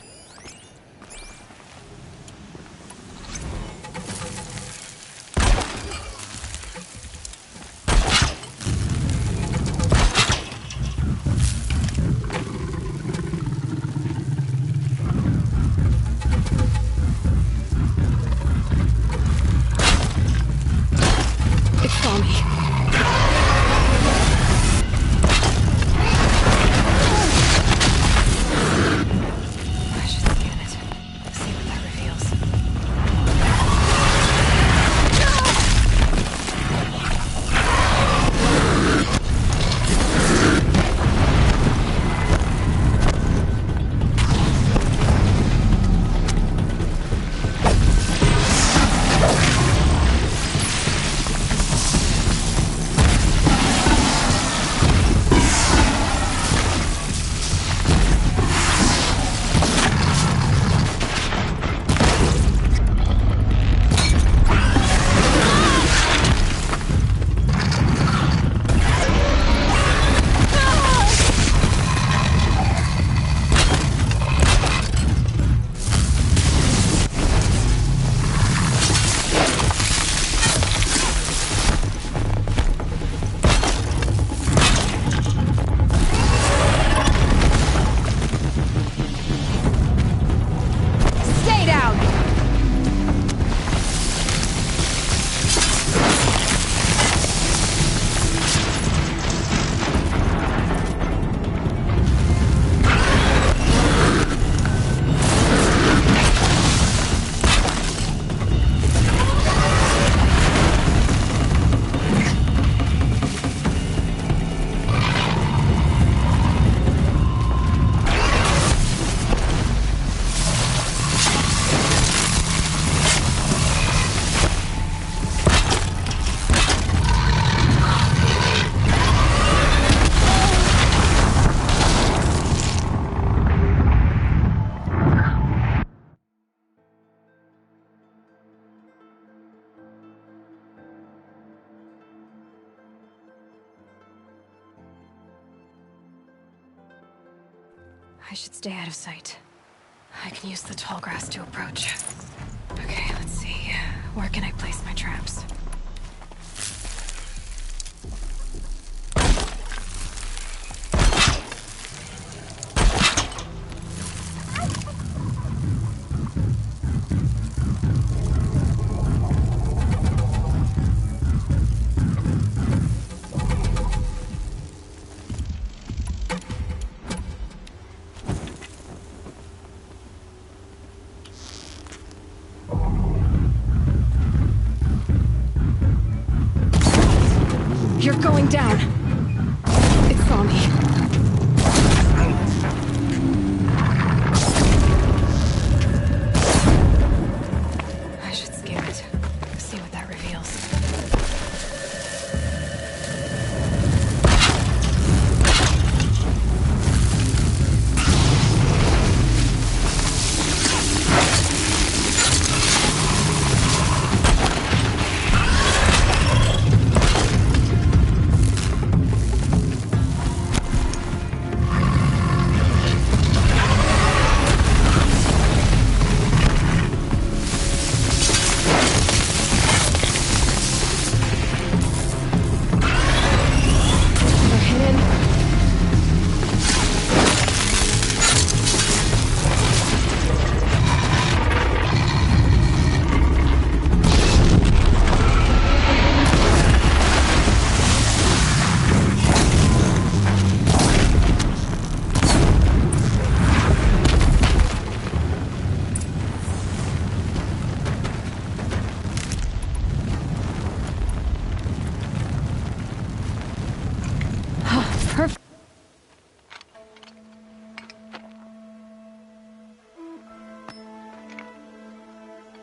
[SPEAKER 10] I should stay out of sight. I can use the tall grass to approach. Okay, let's see. Where can I place my traps? You're going down. It saw me. I should scare it. See what that reveals.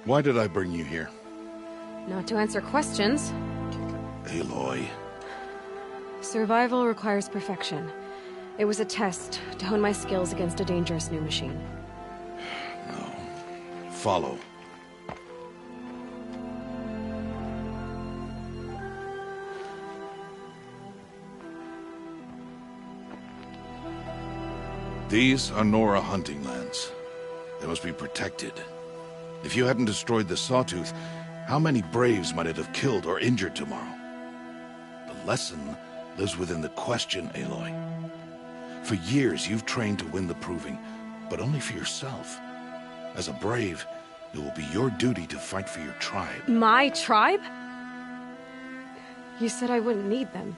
[SPEAKER 1] Why did I bring you here?
[SPEAKER 10] Not to answer questions.
[SPEAKER 1] Aloy.
[SPEAKER 10] Survival requires perfection. It was a test to hone my skills against a dangerous new machine.
[SPEAKER 1] No. Follow. These are Nora hunting lands. They must be protected. If you hadn't destroyed the Sawtooth, how many Braves might it have killed or injured tomorrow? The lesson lives within the question, Aloy. For years, you've trained to win the Proving, but only for yourself. As a Brave, it will be your duty to fight for your tribe.
[SPEAKER 10] My tribe? You said I wouldn't need them.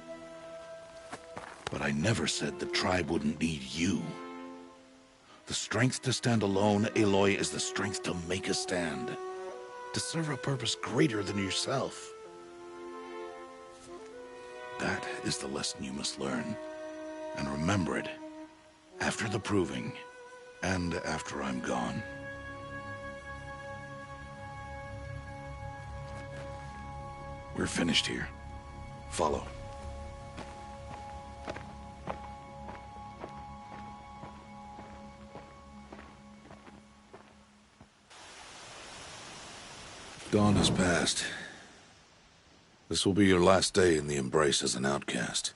[SPEAKER 1] But I never said the tribe wouldn't need you. The strength to stand alone, Aloy, is the strength to make a stand. To serve a purpose greater than yourself. That is the lesson you must learn. And remember it. After the Proving. And after I'm gone. We're finished here. Follow. Dawn has passed. This will be your last day in the Embrace as an outcast.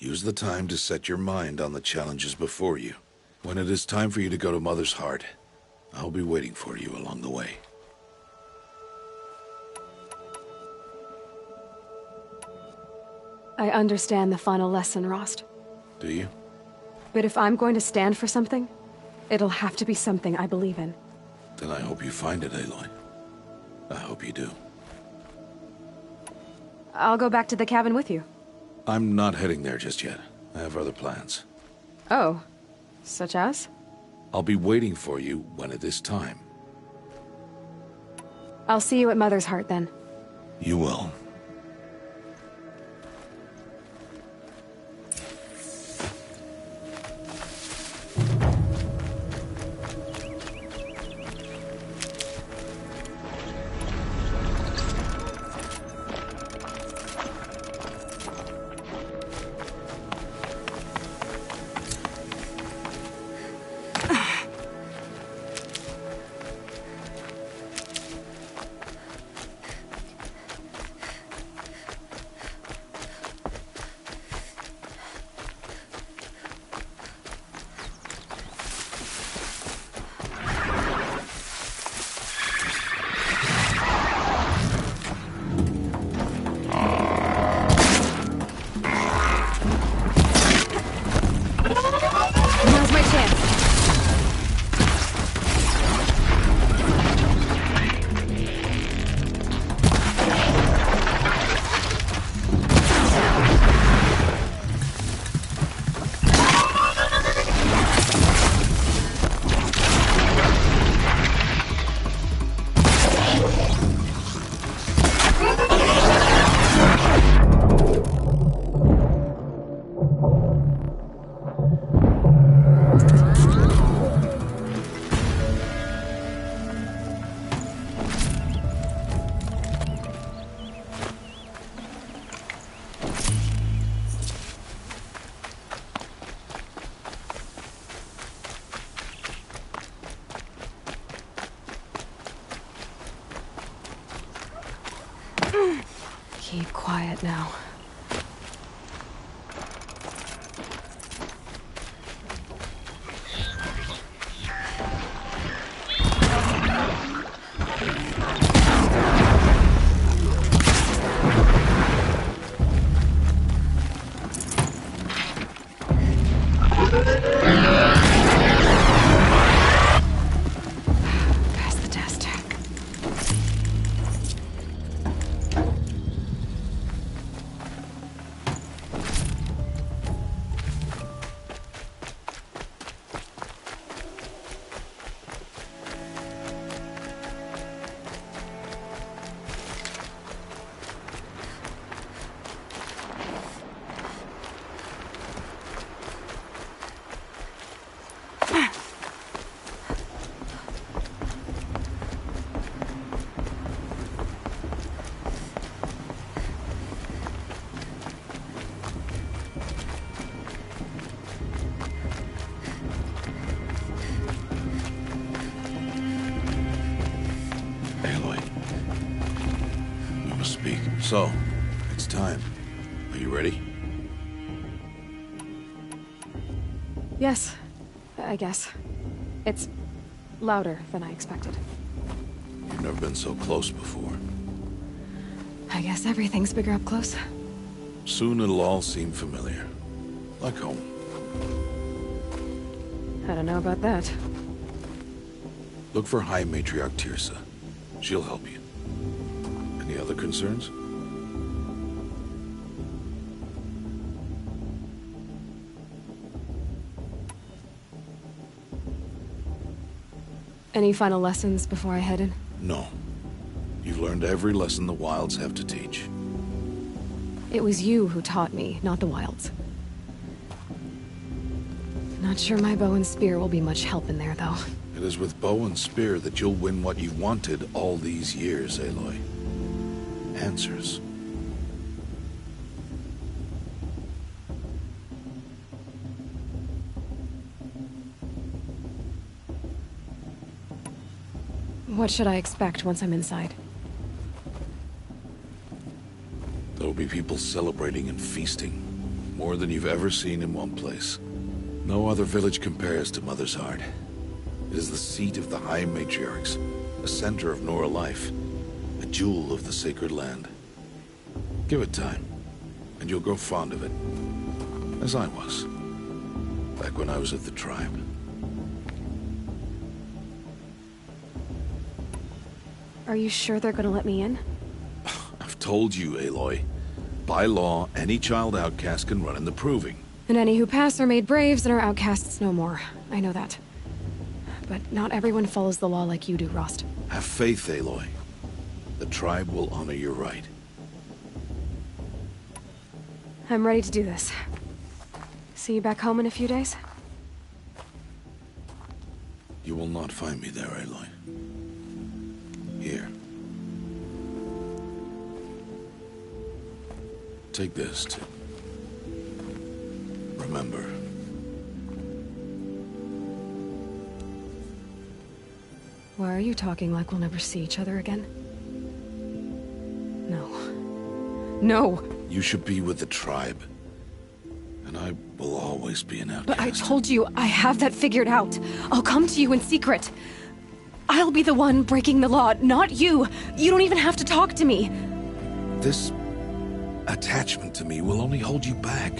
[SPEAKER 1] Use the time to set your mind on the challenges before you. When it is time for you to go to Mother's Heart, I'll be waiting for you along the way.
[SPEAKER 10] I understand the final lesson, Rost.
[SPEAKER 1] Do you?
[SPEAKER 10] But if I'm going to stand for something, it'll have to be something I believe in.
[SPEAKER 1] Then I hope you find it, Aloy. I hope you do.
[SPEAKER 10] I'll go back to the cabin with you.
[SPEAKER 1] I'm not heading there just yet. I have other plans.
[SPEAKER 10] Oh. Such as?
[SPEAKER 1] I'll be waiting for you when it is time.
[SPEAKER 10] I'll see you at Mother's Heart, then.
[SPEAKER 1] You will.
[SPEAKER 10] quiet now.
[SPEAKER 1] So, it's time. Are you ready?
[SPEAKER 10] Yes, I guess. It's louder than I expected.
[SPEAKER 1] You've never been so close before.
[SPEAKER 10] I guess everything's bigger up close.
[SPEAKER 1] Soon it'll all seem familiar. Like home.
[SPEAKER 10] I don't know about that.
[SPEAKER 1] Look for High Matriarch Teersa. She'll help you. Any other concerns?
[SPEAKER 10] Any final lessons before I head in?
[SPEAKER 1] No. You've learned every lesson the Wilds have to teach.
[SPEAKER 10] It was you who taught me, not the Wilds. Not sure my bow and spear will be much help in there, though.
[SPEAKER 1] It is with bow and spear that you'll win what you wanted all these years, Aloy. Answers.
[SPEAKER 10] What should I expect once I'm inside?
[SPEAKER 1] There'll be people celebrating and feasting. More than you've ever seen in one place. No other village compares to Mother's Heart. It is the seat of the High Matriarchs, a center of Nora life, a jewel of the sacred land. Give it time, and you'll grow fond of it. As I was, back when I was at the tribe.
[SPEAKER 10] Are you sure they're gonna let me in?
[SPEAKER 1] I've told you, Aloy. By law, any child outcast can run in the Proving.
[SPEAKER 10] And any who pass are made braves and are outcasts no more. I know that. But not everyone follows the law like you do, Rost.
[SPEAKER 1] Have faith, Aloy. The tribe will honor your right.
[SPEAKER 10] I'm ready to do this. See you back home in a few days?
[SPEAKER 1] You will not find me there, Aloy. Here. Take this to remember.
[SPEAKER 10] Why are you talking like we'll never see each other again? No. No!
[SPEAKER 1] You should be with the tribe. And I will always be an outcast.
[SPEAKER 10] But I told you, I have that figured out. I'll come to you in secret. I'll be the one breaking the law, not you. You don't even have to talk to me.
[SPEAKER 1] This attachment to me will only hold you back.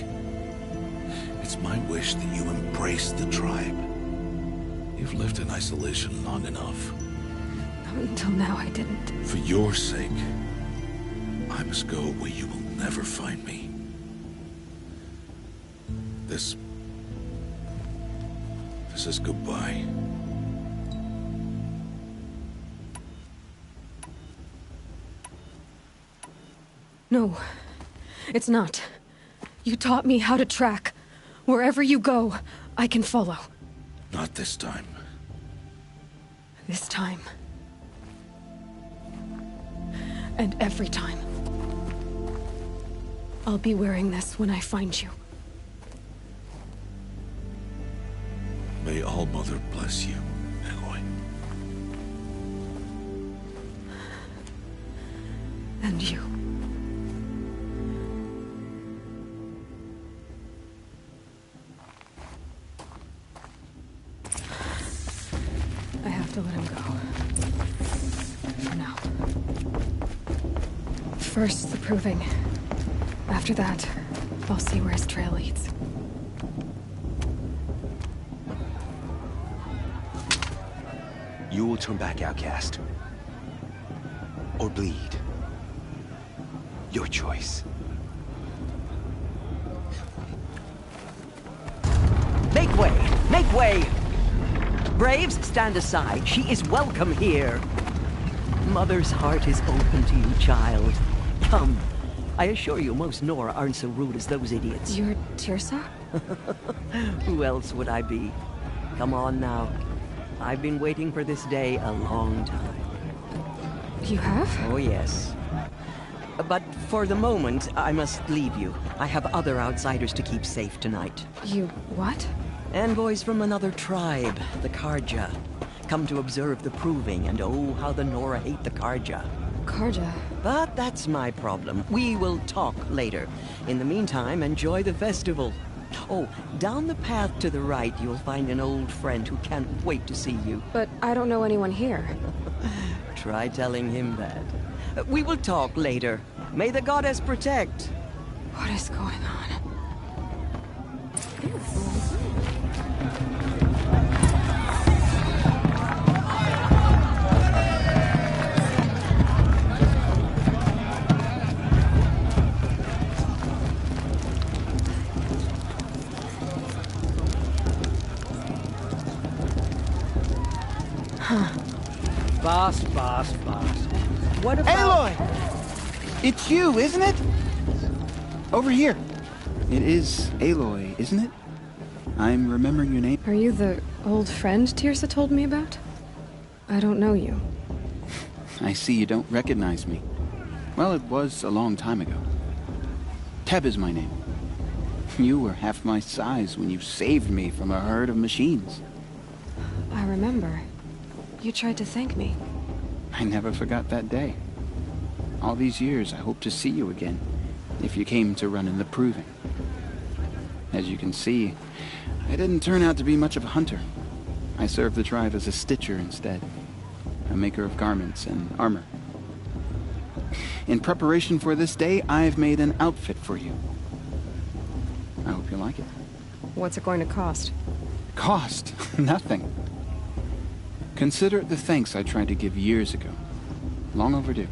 [SPEAKER 1] It's my wish that you embrace the tribe. You've lived in isolation long enough.
[SPEAKER 10] Until now, I didn't.
[SPEAKER 1] For your sake, I must go where you will never find me. This is goodbye.
[SPEAKER 10] No, it's not. You taught me how to track. Wherever you go, I can follow.
[SPEAKER 1] Not this time.
[SPEAKER 10] This time. And every time. I'll be wearing this when I find you.
[SPEAKER 1] May All-Mother bless you, Aloy.
[SPEAKER 10] And you. to let him go. For now. First, the proving. After that, I'll see where his trail leads.
[SPEAKER 12] You will turn back, outcast. Or bleed. Your choice.
[SPEAKER 2] Make way! Make way! Braves, stand aside. She is welcome here. Mother's heart is open to you, child. Come. I assure you, most Nora aren't so rude as those idiots.
[SPEAKER 10] You're Teersa?
[SPEAKER 2] Who else would I be? Come on now. I've been waiting for this day a long time.
[SPEAKER 10] You have?
[SPEAKER 2] Oh, yes. But for the moment, I must leave you. I have other outsiders to keep safe tonight.
[SPEAKER 10] You what?
[SPEAKER 2] Envoys from another tribe, the Carja. Come to observe the proving, and oh, how the Nora hate the Carja.
[SPEAKER 10] Carja?
[SPEAKER 2] But that's my problem. We will talk later. In the meantime, enjoy the festival. Oh, down the path to the right, you'll find an old friend who can't wait to see you.
[SPEAKER 10] But I don't know anyone here.
[SPEAKER 2] Try telling him that. We will talk later. May the goddess protect.
[SPEAKER 10] What is going on?
[SPEAKER 13] Boss. What about...
[SPEAKER 14] Aloy! It's you, isn't it? Over here. It is Aloy, isn't it? I'm remembering your name.
[SPEAKER 10] Are you the old friend Teersa told me about? I don't know you.
[SPEAKER 14] I see you don't recognize me. Well, it was a long time ago. Teb is my name. You were half my size when you saved me from a herd of machines.
[SPEAKER 10] I remember. You tried to thank me.
[SPEAKER 14] I never forgot that day. All these years, I hope to see you again, if you came to run in the proving. As you can see, I didn't turn out to be much of a hunter. I served the tribe as a stitcher instead, a maker of garments and armor. In preparation for this day, I've made an outfit for you. I hope you like it.
[SPEAKER 10] What's it going to cost?
[SPEAKER 14] Cost? Nothing. Consider it the thanks I tried to give years ago. Long overdue.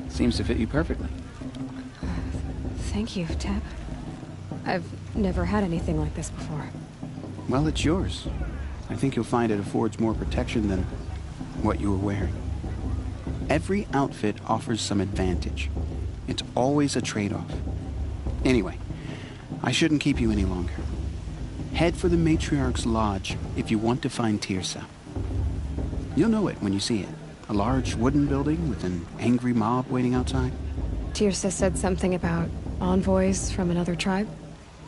[SPEAKER 14] Seems to fit you perfectly.
[SPEAKER 10] Thank you, Teb. I've never had anything like this before.
[SPEAKER 14] Well, it's yours. I think you'll find it affords more protection than what you were wearing. Every outfit offers some advantage. It's always a trade-off. Anyway, I shouldn't keep you any longer. Head for the Matriarch's Lodge if you want to find Teersa. You'll know it when you see it. A large wooden building with an angry mob waiting outside.
[SPEAKER 10] Teersa said something about envoys from another tribe?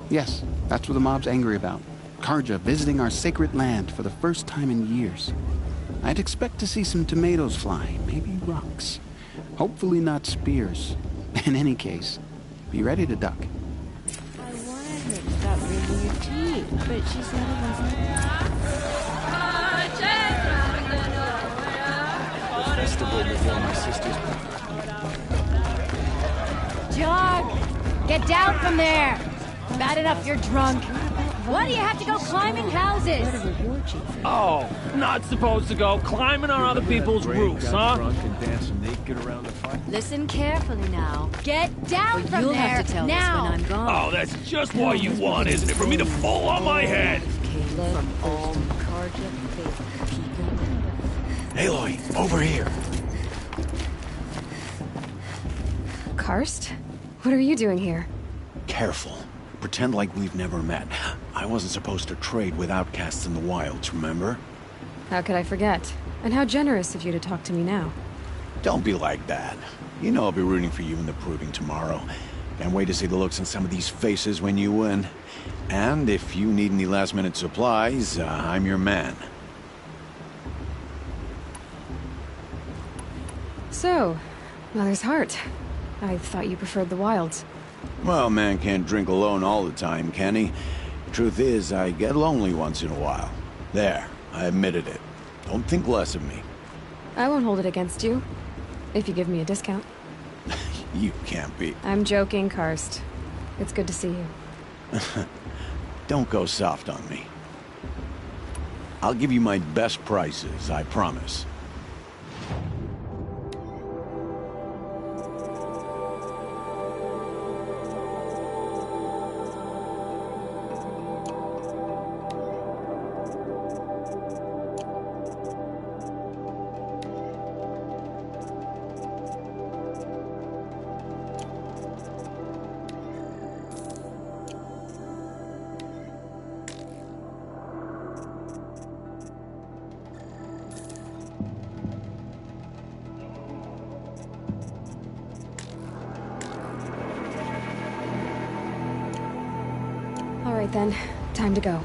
[SPEAKER 14] Yes, that's what the mob's angry about. Carja visiting our sacred land for the first time in years. I'd expect to see some tomatoes fly, maybe rocks. Hopefully not spears. In any case, be ready to duck.
[SPEAKER 4] I wanted her to stop drinking your tea, but she said it wasn't.
[SPEAKER 12] Festival before my sister's
[SPEAKER 15] Jog! Get down from there! Bad enough you're drunk. Why do you have to go climbing houses?
[SPEAKER 16] Oh, not supposed to go climbing on other people's roofs, huh?
[SPEAKER 11] Drunk and dancing naked around the fire.
[SPEAKER 15] Listen carefully now. Get down from
[SPEAKER 4] You'll
[SPEAKER 15] there
[SPEAKER 4] have to tell
[SPEAKER 15] now.
[SPEAKER 4] us when I'm gone.
[SPEAKER 16] Oh, that's just what you want, isn't it? For me to fall on my head.
[SPEAKER 4] From all Carja faithful people.
[SPEAKER 11] Aloy, over here.
[SPEAKER 10] Karst? What are you doing here?
[SPEAKER 11] Careful. Pretend like we've never met. I wasn't supposed to trade with outcasts in the wilds, remember?
[SPEAKER 10] How could I forget? And how generous of you to talk to me now.
[SPEAKER 11] Don't be like that. You know I'll be rooting for you in the proving tomorrow. Can't wait to see the looks on some of these faces when you win. And if you need any last-minute supplies, I'm your man.
[SPEAKER 10] So, Mother's Heart. I thought you preferred the wilds.
[SPEAKER 11] Well, man can't drink alone all the time, can he? Truth is, I get lonely once in a while. There, I admitted it. Don't think less of me.
[SPEAKER 10] I won't hold it against you. If you give me a discount.
[SPEAKER 11] You can't be.
[SPEAKER 10] I'm joking, Karst. It's good to see you.
[SPEAKER 11] Don't go soft on me. I'll give you my best prices, I promise.
[SPEAKER 10] All right then, time to go.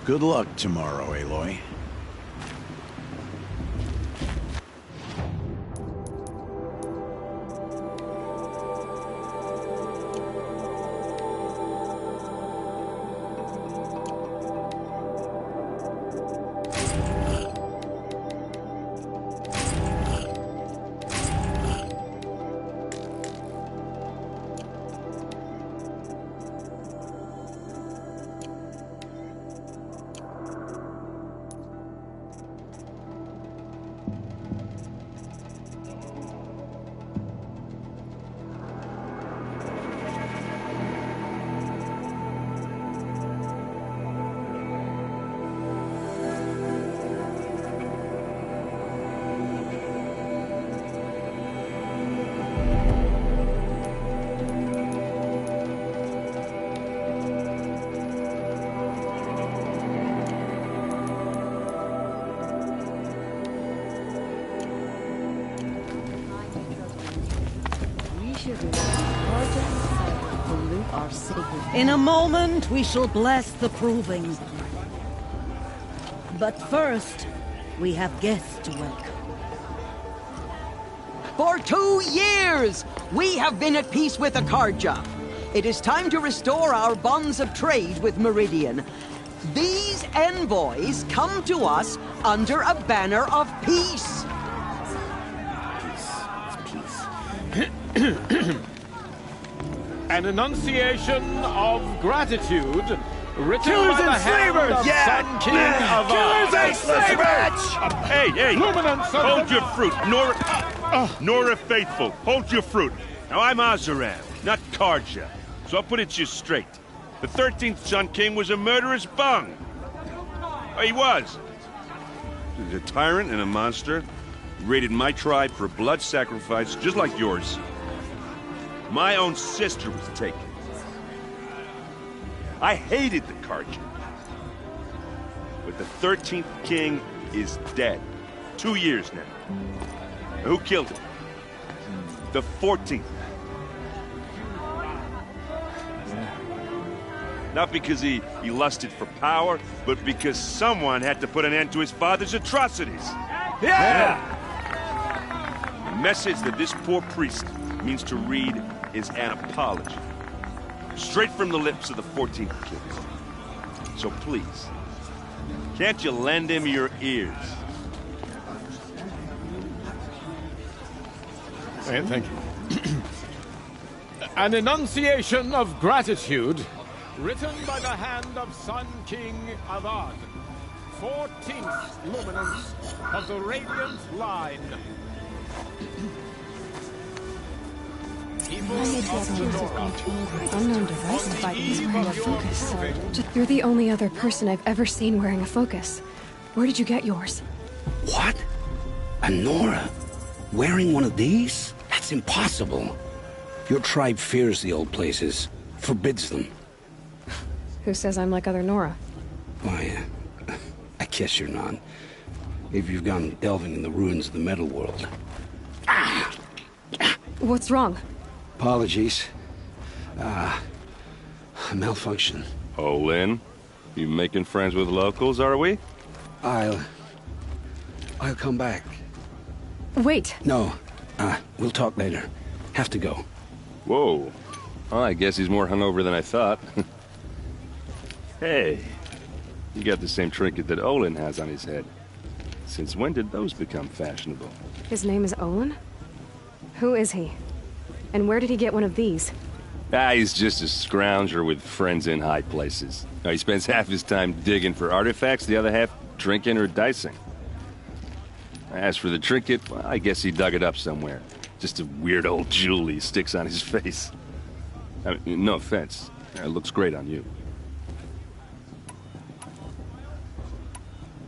[SPEAKER 11] Good luck tomorrow, Aloy.
[SPEAKER 3] In a moment, we shall bless the proving. But first, we have guests to welcome.
[SPEAKER 2] For 2 years, we have been at peace with the Carja. It is time to restore our bonds of trade with Meridian. These envoys come to us under a banner of peace.
[SPEAKER 9] An enunciation of gratitude written
[SPEAKER 16] Killers
[SPEAKER 9] by the
[SPEAKER 16] and
[SPEAKER 9] hand
[SPEAKER 16] slavers!
[SPEAKER 9] of
[SPEAKER 16] Yeah!
[SPEAKER 9] Sun King of
[SPEAKER 16] Killers and slavers!
[SPEAKER 17] Hey,
[SPEAKER 9] Luminance of
[SPEAKER 17] hold
[SPEAKER 9] the-
[SPEAKER 17] your fruit. Nora Faithful, hold your fruit. Now, I'm Oseram, not Carja, so I'll put it to you straight. The 13th Sun King was a murderous bung. Oh, he was. He's a tyrant and a monster. Raided my tribe for blood sacrifice, just like yours. My own sister was taken. I hated the Carja. But the 13th king is dead. 2 years now. Who killed him? The 14th. Not because he lusted for power, but because someone had to put an end to his father's atrocities.
[SPEAKER 16] Yeah!
[SPEAKER 17] The message that this poor priest means to read is an apology. Straight from the lips of the 14th king. So please, can't you lend him your ears?
[SPEAKER 9] Thank you. An enunciation of gratitude Written by the hand of Sun King Avad, 14th luminance of the Radiant Line.
[SPEAKER 10] Unknown device fighting wearing a focus. You're the only other person I've ever seen wearing a focus. Where did you get yours?
[SPEAKER 18] What? A Nora? Wearing one of these? That's impossible. Your tribe fears the old places, forbids them.
[SPEAKER 10] Who says I'm like other Nora?
[SPEAKER 18] Why, I guess you're not. If you've gone delving in the ruins of the metal world.
[SPEAKER 10] What's wrong?
[SPEAKER 18] Apologies. A malfunction.
[SPEAKER 17] Olin, you making friends with locals, are we?
[SPEAKER 18] I'll come back.
[SPEAKER 10] Wait.
[SPEAKER 18] No. We'll talk later. Have to go.
[SPEAKER 17] Whoa. Well, I guess he's more hungover than I thought. Hey, you got the same trinket that Olin has on his head. Since when did those become fashionable?
[SPEAKER 10] His name is Olin? Who is he? And where did he get one of these?
[SPEAKER 17] He's just a scrounger with friends in high places. He spends half his time digging for artifacts, the other half drinking or dicing. As for the trinket, well, I guess he dug it up somewhere. Just a weird old jewel he sticks on his face. I mean, no offense. It looks great on you.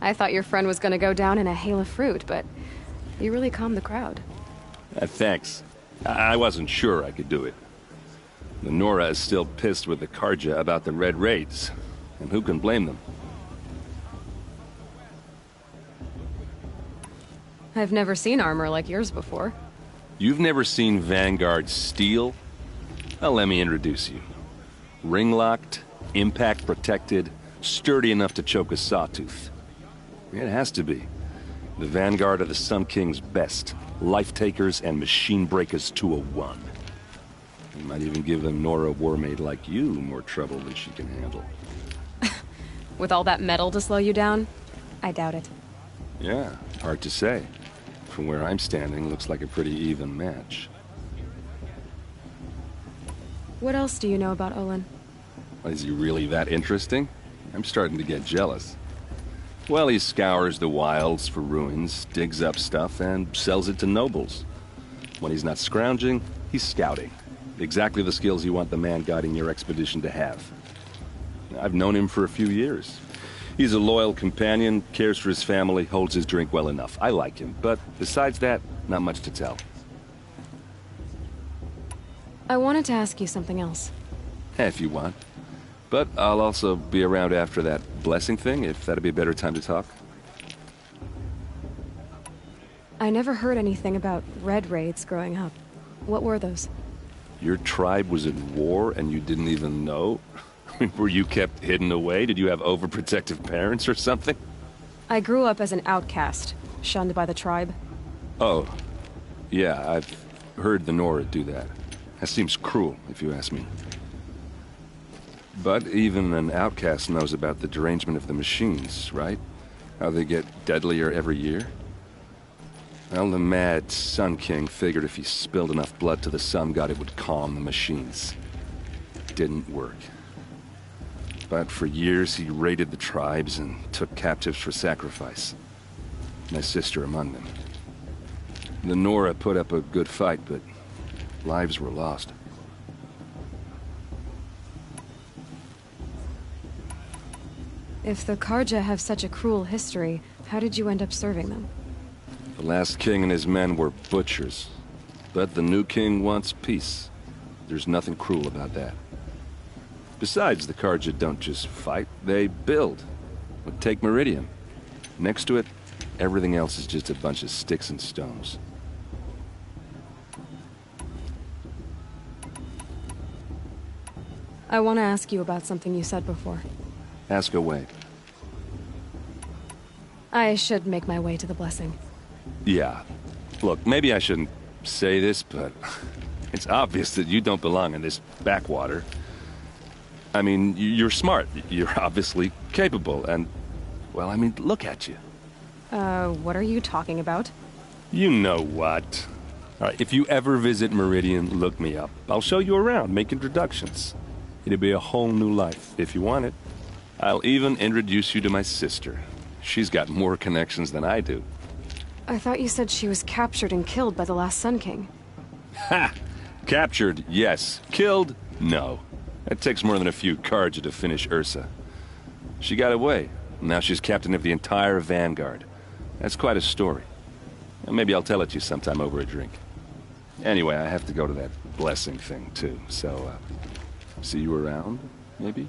[SPEAKER 10] I thought your friend was gonna go down in a hail of fruit, but you really calmed the crowd.
[SPEAKER 17] Thanks. I wasn't sure I could do it. The Nora is still pissed with the Carja about the Red Raids, and who can blame them?
[SPEAKER 10] I've never seen armor like yours before.
[SPEAKER 17] You've never seen Vanguard steel? Well, let me introduce you. Ring-locked, impact-protected, sturdy enough to choke a sawtooth. It has to be. The Vanguard of the Sun King's best. Life-takers and machine breakers to a one. You might even give a Nora warmaid like you more trouble than she can handle.
[SPEAKER 10] With all that metal to slow you down? I doubt it.
[SPEAKER 17] Yeah, hard to say. From where I'm standing, looks like a pretty even match.
[SPEAKER 10] What else do you know about Olin?
[SPEAKER 17] Is he really that interesting? I'm starting to get jealous. Well, he scours the wilds for ruins, digs up stuff, and sells it to nobles. When he's not scrounging, he's scouting. Exactly the skills you want the man guiding your expedition to have. I've known him for a few years. He's a loyal companion, cares for his family, holds his drink well enough. I like him, but besides that, not much to tell.
[SPEAKER 10] I wanted to ask you something else.
[SPEAKER 17] If you want. But I'll also be around after that blessing thing, if that'd be a better time to talk.
[SPEAKER 10] I never heard anything about Red Raids growing up. What were those?
[SPEAKER 17] Your tribe was at war and you didn't even know? Were you kept hidden away? Did you have overprotective parents or something?
[SPEAKER 10] I grew up as an outcast, shunned by the tribe.
[SPEAKER 17] Oh. Yeah, I've heard the Nora do that. That seems cruel, if you ask me. But even an outcast knows about the derangement of the machines, right? How they get deadlier every year? Well, the mad Sun King figured if he spilled enough blood to the Sun God, it would calm the machines. Didn't work. But for years, he raided the tribes and took captives for sacrifice. My sister among them. The Nora put up a good fight, but lives were lost.
[SPEAKER 10] If the Carja have such a cruel history, how did you end up serving them?
[SPEAKER 17] The last king and his men were butchers. But the new king wants peace. There's nothing cruel about that. Besides, the Carja don't just fight, they build. But take Meridian. Next to it, everything else is just a bunch of sticks and stones.
[SPEAKER 10] I want to ask you about something you said before.
[SPEAKER 17] Ask away.
[SPEAKER 10] I should make my way to the blessing.
[SPEAKER 17] Yeah. Look, maybe I shouldn't say this, but it's obvious that you don't belong in this backwater. I mean, you're smart. You're obviously capable, and, well, I mean, look at you.
[SPEAKER 10] What are you talking about?
[SPEAKER 17] You know what. All right, if you ever visit Meridian, look me up. I'll show you around, make introductions.
[SPEAKER 19] It'll be a whole new life, if you want it. I'll even introduce you to my sister. She's got more connections than I do.
[SPEAKER 10] I thought you said she was captured and killed by the last Sun King.
[SPEAKER 19] Ha! Captured, yes. Killed, no. It takes more than a few Carja to finish Ursa. She got away. Now she's captain of the entire Vanguard. That's quite a story. Maybe I'll tell it to you sometime over a drink. Anyway, I have to go to that blessing thing, too. So, see you around, maybe?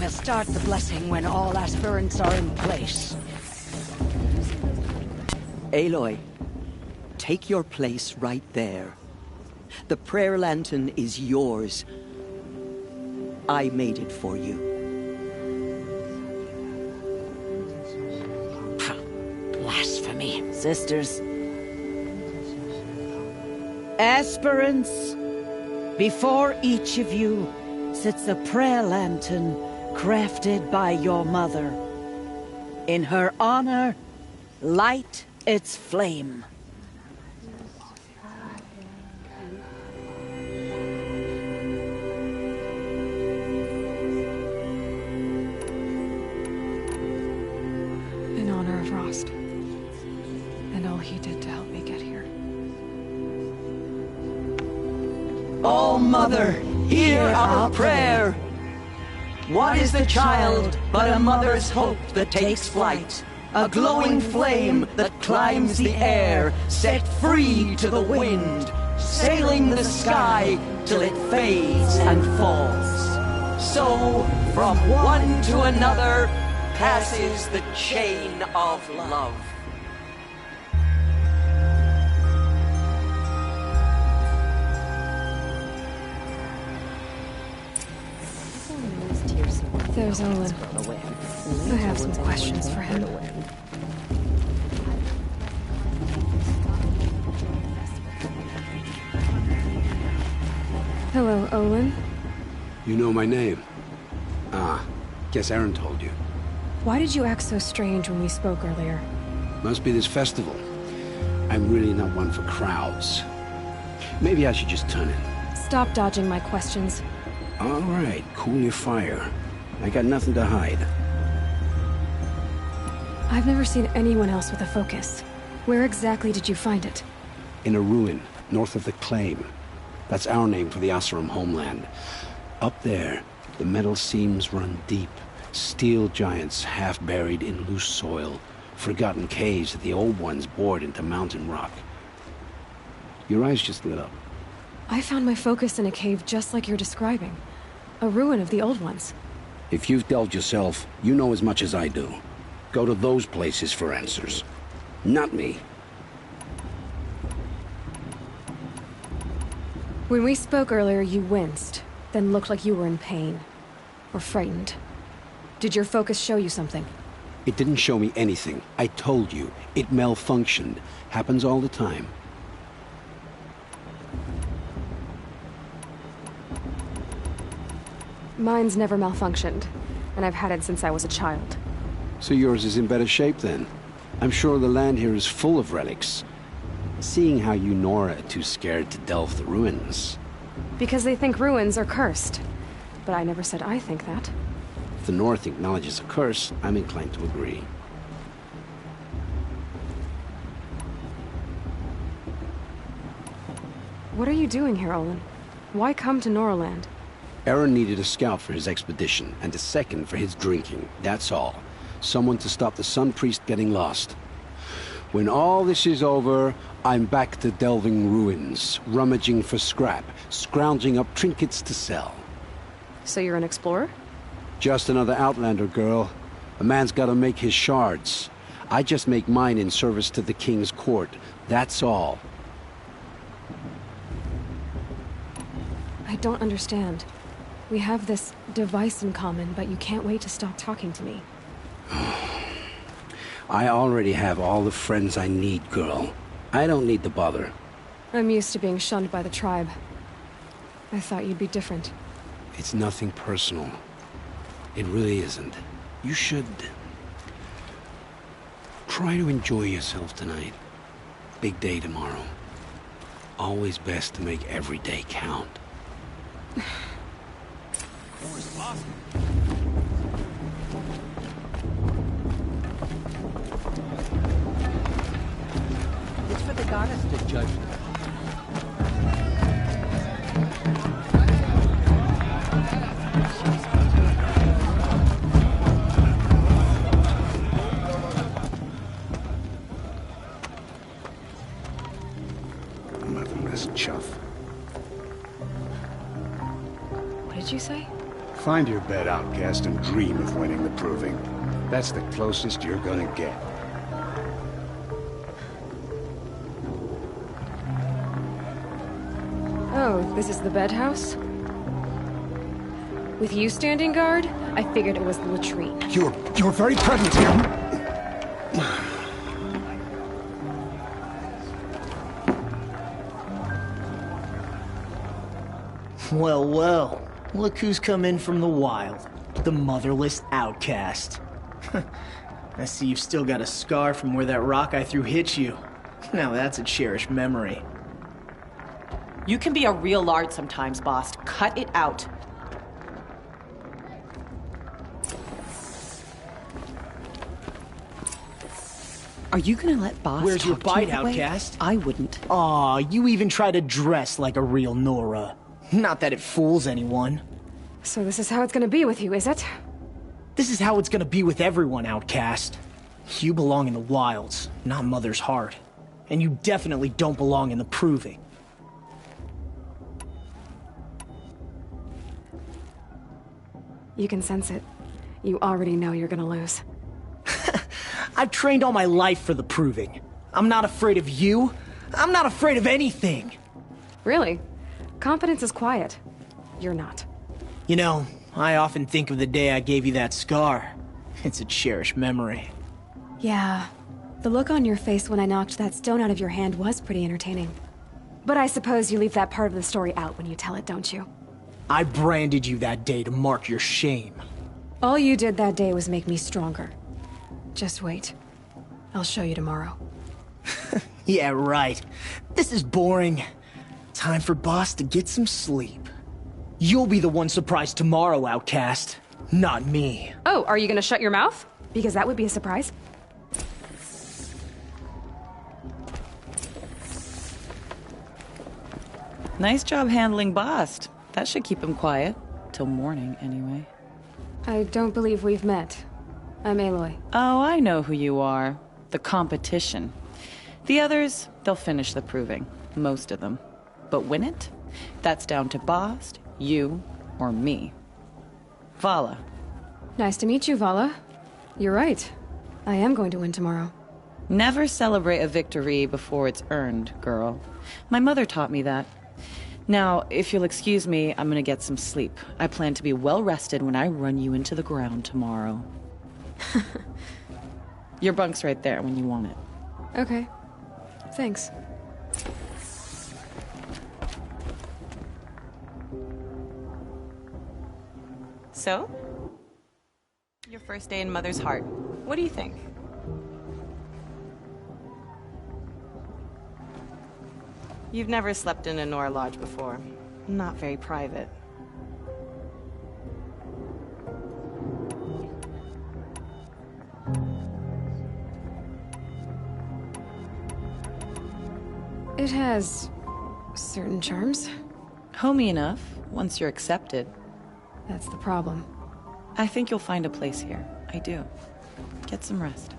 [SPEAKER 3] Start the blessing when all aspirants are in place.
[SPEAKER 2] Aloy, take your place right there. The prayer lantern is yours. I made it for you.
[SPEAKER 3] Blasphemy, sisters. Aspirants, before each of you sits a prayer lantern crafted by your mother. In her honor, light its flame.
[SPEAKER 10] In honor of Rost. And all he did to help me get here.
[SPEAKER 2] Oh, Mother, hear our prayer! What is the child but a mother's hope that takes flight? A glowing flame that climbs the air, set free to the wind, sailing the sky till it fades and falls. So, from one to another, passes the chain of love.
[SPEAKER 10] There's Olin. I have some questions for him. Hello, Olin.
[SPEAKER 18] You know my name? Ah, guess Aaron told you.
[SPEAKER 10] Why did you act so strange when we spoke earlier?
[SPEAKER 18] Must be this festival. I'm really not one for crowds. Maybe I should just turn in.
[SPEAKER 10] Stop dodging my questions.
[SPEAKER 18] All right, cool your fire. I got nothing to hide.
[SPEAKER 10] I've never seen anyone else with a focus. Where exactly did you find it?
[SPEAKER 18] In a ruin, north of the Claim. That's our name for the Oseram homeland. Up there, the metal seams run deep. Steel giants half buried in loose soil. Forgotten caves that the old ones bored into mountain rock. Your eyes just lit up.
[SPEAKER 10] I found my focus in a cave just like you're describing. A ruin of the old ones.
[SPEAKER 18] If you've delved yourself, you know as much as I do. Go to those places for answers. Not me.
[SPEAKER 10] When we spoke earlier, you winced, then looked like you were in pain. Or frightened. Did your focus show you something?
[SPEAKER 18] It didn't show me anything. I told you. It malfunctioned. Happens all the time.
[SPEAKER 10] Mine's never malfunctioned, and I've had it since I was a child.
[SPEAKER 18] So yours is in better shape then? I'm sure the land here is full of relics. Seeing how you Nora are too scared to delve the ruins.
[SPEAKER 10] Because they think ruins are cursed. But I never said I think that.
[SPEAKER 18] If the North acknowledges a curse, I'm inclined to agree.
[SPEAKER 10] What are you doing here, Olin? Why come to Noraland?
[SPEAKER 18] Aaron needed a scout for his expedition, and a second for his drinking. That's all. Someone to stop the Sun Priest getting lost. When all this is over, I'm back to delving ruins, rummaging for scrap, scrounging up trinkets to sell.
[SPEAKER 10] So you're an explorer?
[SPEAKER 18] Just another Outlander, girl. A man's gotta make his shards. I just make mine in service to the King's court. That's all.
[SPEAKER 10] I don't understand. We have this device in common, but you can't wait to stop talking to me.
[SPEAKER 18] I already have all the friends I need, girl. I don't need the bother.
[SPEAKER 10] I'm used to being shunned by the tribe. I thought you'd be different.
[SPEAKER 18] It's nothing personal. It really isn't. You should... try to enjoy yourself tonight. Big day tomorrow. Always best to make every day count.
[SPEAKER 13] It's for the goddess to judge them.
[SPEAKER 18] Motherless chuff.
[SPEAKER 10] What did you say?
[SPEAKER 18] Find your bed, outcast, and dream of winning the proving. That's the closest you're gonna get.
[SPEAKER 10] Oh, this is the bed house? With you standing guard, I figured it was the latrine.
[SPEAKER 18] You're very present here.
[SPEAKER 20] Well, well. Look who's come in from the wild. The motherless outcast. I see you've still got a scar from where that rock I threw hit you. Now that's a cherished memory.
[SPEAKER 21] You can be a real lard sometimes, boss. Cut it out. Are you gonna let boss
[SPEAKER 20] Where's your
[SPEAKER 21] talk to you
[SPEAKER 20] bite,
[SPEAKER 21] that way?
[SPEAKER 20] outcast?
[SPEAKER 21] I wouldn't.
[SPEAKER 20] Aw, you even try to dress like a real Nora. Not that it fools anyone.
[SPEAKER 10] So this is how it's gonna be with you, is it?
[SPEAKER 20] This is how it's gonna be with everyone, outcast. You belong in the wilds, not Mother's heart. And you definitely don't belong in the proving.
[SPEAKER 10] You can sense it. You already know you're gonna lose.
[SPEAKER 20] I've trained all my life for the proving. I'm not afraid of you. I'm not afraid of anything.
[SPEAKER 10] Really? Confidence is quiet. You're not.
[SPEAKER 20] You know, I often think of the day I gave you that scar. It's a cherished memory.
[SPEAKER 10] Yeah. The look on your face when I knocked that stone out of your hand was pretty entertaining. But I suppose you leave that part of the story out when you tell it, don't you?
[SPEAKER 20] I branded you that day to mark your shame.
[SPEAKER 10] All you did that day was make me stronger. Just wait. I'll show you tomorrow.
[SPEAKER 20] Yeah, right. This is boring. Time for boss to get some sleep. You'll be the one surprised tomorrow, outcast. Not me.
[SPEAKER 10] Oh, are you gonna shut your mouth? Because that would be a surprise.
[SPEAKER 21] Nice job handling Bast. That should keep him quiet. Till morning, anyway.
[SPEAKER 10] I don't believe we've met. I'm Aloy.
[SPEAKER 21] Oh, I know who you are. The competition. The others, they'll finish the proving. Most of them. But win it? That's down to Bast, you, or me. Vala.
[SPEAKER 10] Nice to meet you, Vala. You're right. I am going to win tomorrow.
[SPEAKER 21] Never celebrate a victory before it's earned, girl. My mother taught me that. Now, if you'll excuse me, I'm gonna get some sleep. I plan to be well rested when I run you into the ground tomorrow. Your bunk's right there when you want it.
[SPEAKER 10] Okay. Thanks.
[SPEAKER 21] So? Your first day in Mother's heart. What do you think? You've never slept in a Nora Lodge before. Not very private.
[SPEAKER 10] It has certain charms.
[SPEAKER 21] Homey enough, once you're accepted.
[SPEAKER 10] That's the problem.
[SPEAKER 21] I think you'll find a place here. I do. Get some rest.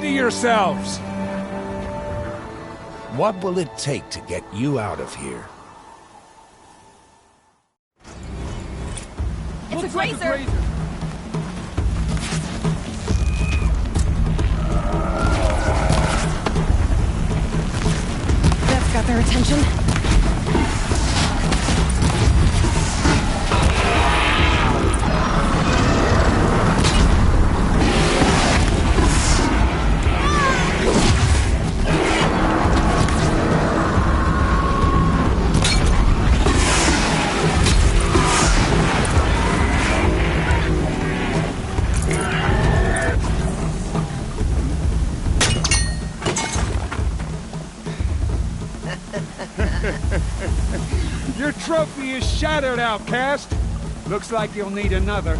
[SPEAKER 9] Steady yourselves!
[SPEAKER 7] What will it take to get you out of here?
[SPEAKER 15] It's a grazer!
[SPEAKER 10] That's got their attention.
[SPEAKER 9] Your trophy is shattered, outcast. Looks like you'll need another.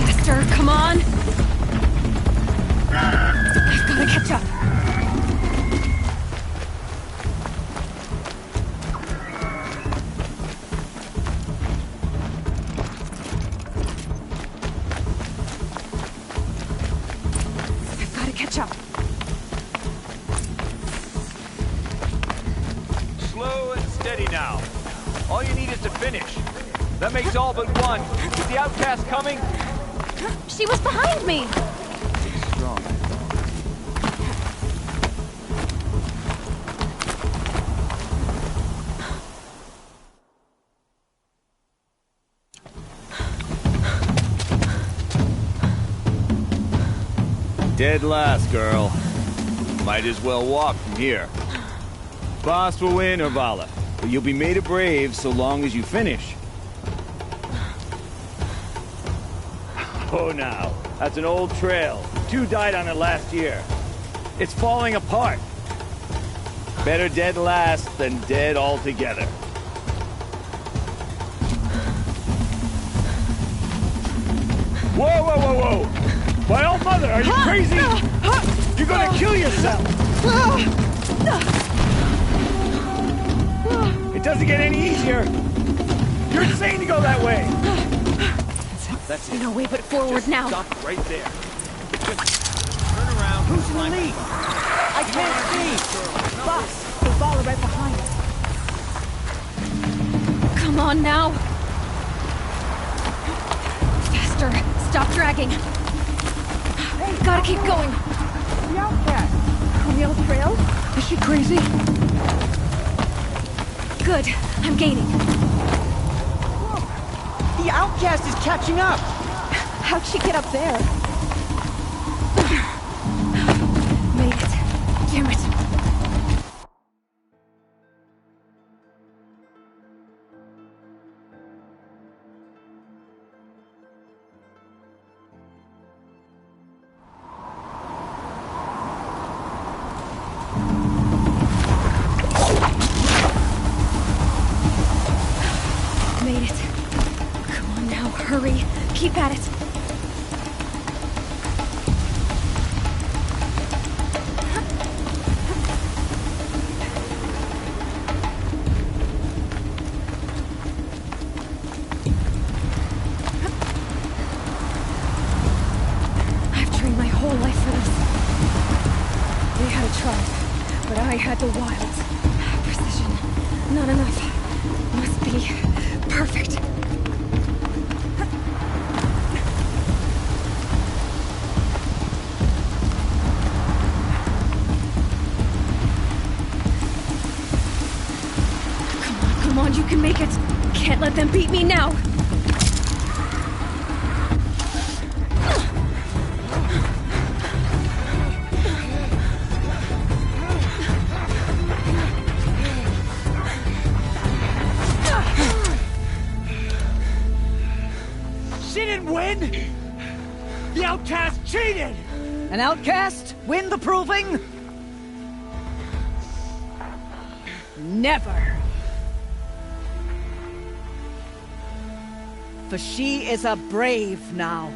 [SPEAKER 10] Faster, come on! I've gotta catch up.
[SPEAKER 12] Slow and steady now. All you need is to finish. That makes all but one. Is the outcast coming?
[SPEAKER 15] She was behind me!
[SPEAKER 12] Strong. Dead last, girl. Might as well walk from here. Boss will win, or Vala, but you'll be made a brave so long as you finish. Oh, now. That's an old trail. 2 died on it last year. It's falling apart. Better dead last than dead altogether. Whoa, whoa, whoa, whoa! My old mother, are you crazy? You're gonna kill yourself! It doesn't get any easier! You're insane to go that way! That's it.
[SPEAKER 10] No way but forward
[SPEAKER 12] Just
[SPEAKER 10] now.
[SPEAKER 12] Stop right there. Just turn around.
[SPEAKER 13] Who's in the lead? I can't see! Boss, the Vala right behind us.
[SPEAKER 10] Come on now! Faster! Stop dragging!
[SPEAKER 13] Hey,
[SPEAKER 10] gotta keep going!
[SPEAKER 13] The outcast! On the old trail? Is she crazy?
[SPEAKER 10] Good. I'm gaining.
[SPEAKER 13] The outcast is catching up!
[SPEAKER 10] How'd she get up there? Made it. Damn it. Made it. Come on now, hurry. Keep at it. I've trained my whole life for this. They had a tribe, but I had the wilds. Precision. Not enough. Must be perfect. Come on, you can make it. Can't let them beat me now.
[SPEAKER 13] She didn't win! The outcast cheated! An outcast win the proving? Never! For she is a brave now.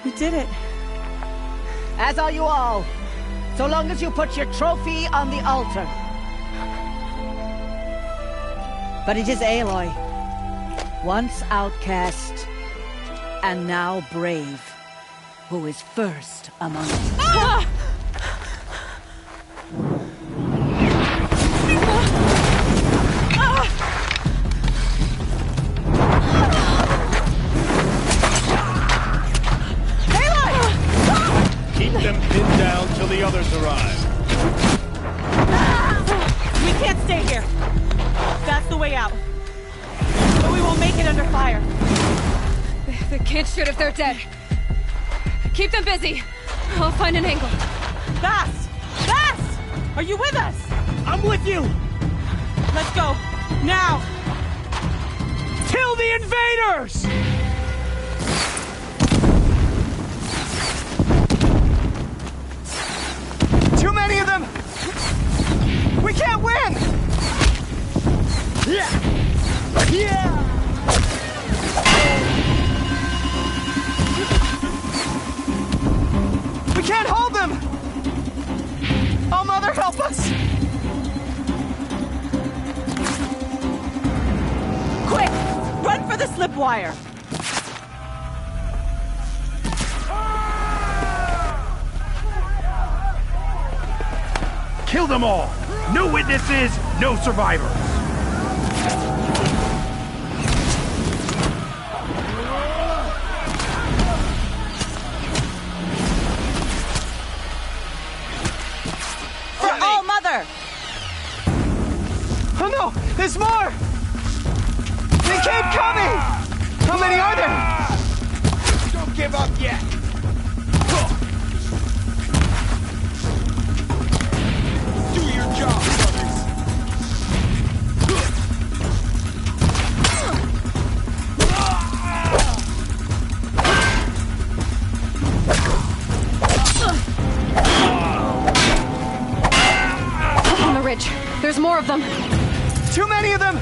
[SPEAKER 21] We did it.
[SPEAKER 13] As are you all. So long as you put your trophy on the altar. But it is Aloy. Once outcast, and now brave, who is first among us.
[SPEAKER 10] Ah!
[SPEAKER 9] Keep them pinned down till the others arrive.
[SPEAKER 21] We can't stay here. That's the way out. But we won't make it under fire.
[SPEAKER 10] They can't shoot if they're dead. Keep them busy. I'll find an angle.
[SPEAKER 21] Bast! Bast! Are you with us?
[SPEAKER 13] I'm with you!
[SPEAKER 21] Let's go. Now!
[SPEAKER 13] Kill the invaders! Too many of them! We can't win! We can't hold them! Oh, Mother, help us!
[SPEAKER 21] Quick! Run for the slip wire!
[SPEAKER 9] Kill them all! No witnesses, no survivors!
[SPEAKER 21] For all Mother!
[SPEAKER 13] Oh no! There's more! They keep coming! How many are there?
[SPEAKER 9] Don't give up yet! Do your job, brothers!
[SPEAKER 10] On the ridge. There's more of them.
[SPEAKER 13] Too many of them!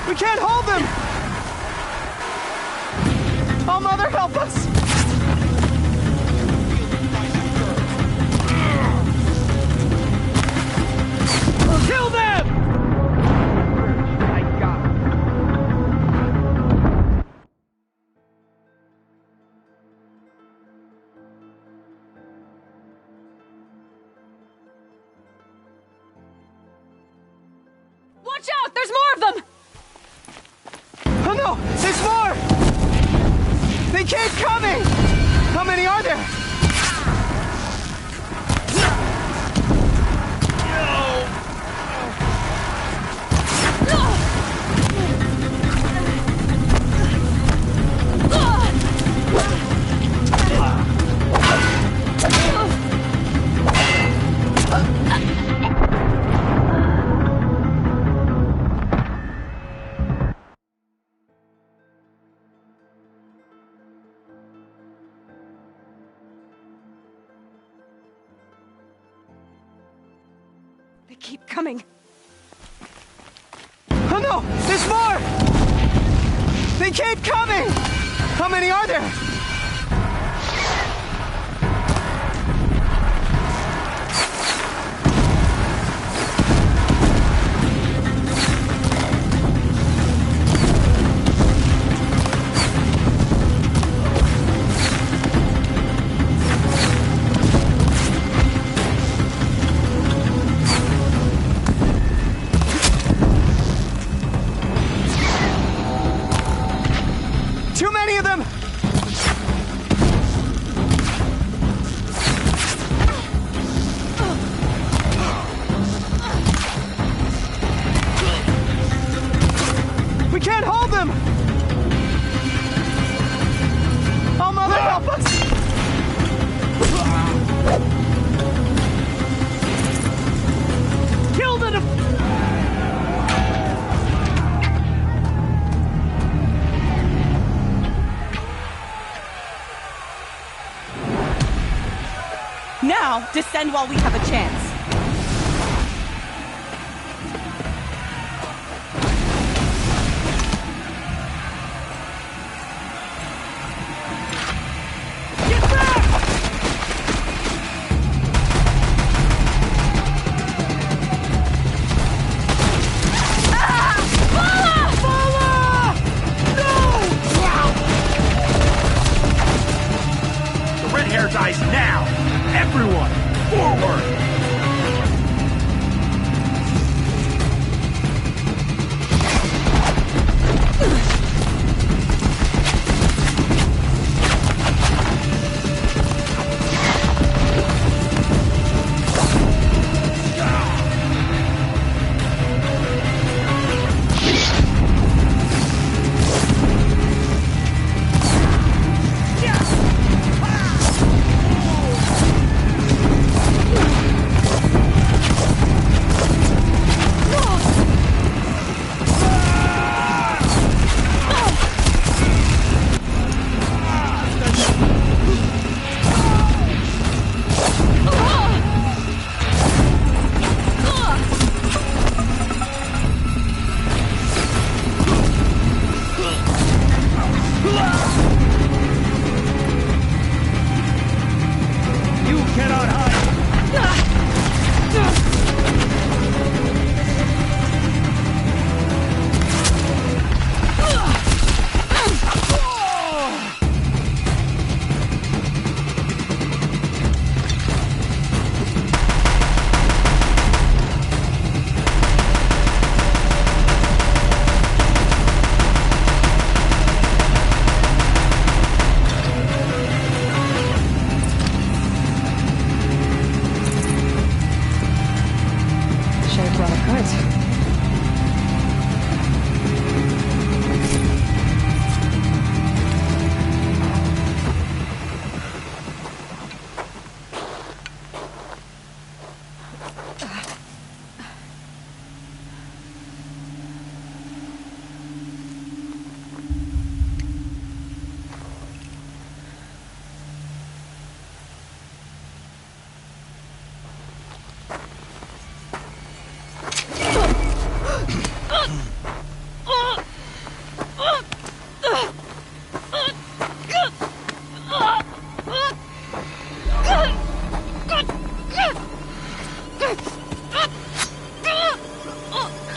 [SPEAKER 13] We can't hold them! Oh, Mother, help us! Kill them! I got it.
[SPEAKER 10] Watch out! There's more of them!
[SPEAKER 13] Oh no! There's more! They keep coming! How many are there?
[SPEAKER 10] They keep coming.
[SPEAKER 13] Oh no! There's more! They keep coming! How many are there? Too many of them! We can't hold them! Oh, Mother, help us! Kill the...
[SPEAKER 21] Now, descend while we have a chance.
[SPEAKER 9] Everyone, forward!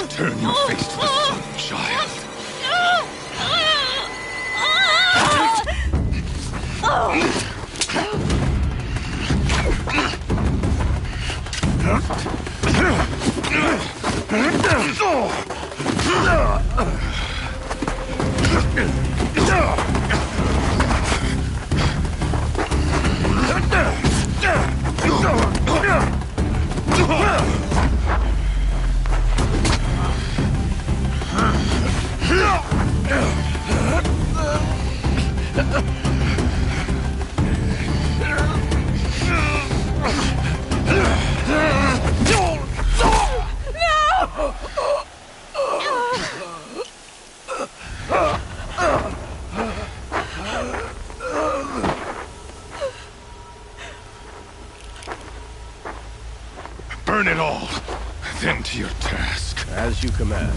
[SPEAKER 1] Turn your face to the sun, child. Burn it all, then to your task.
[SPEAKER 9] As you command.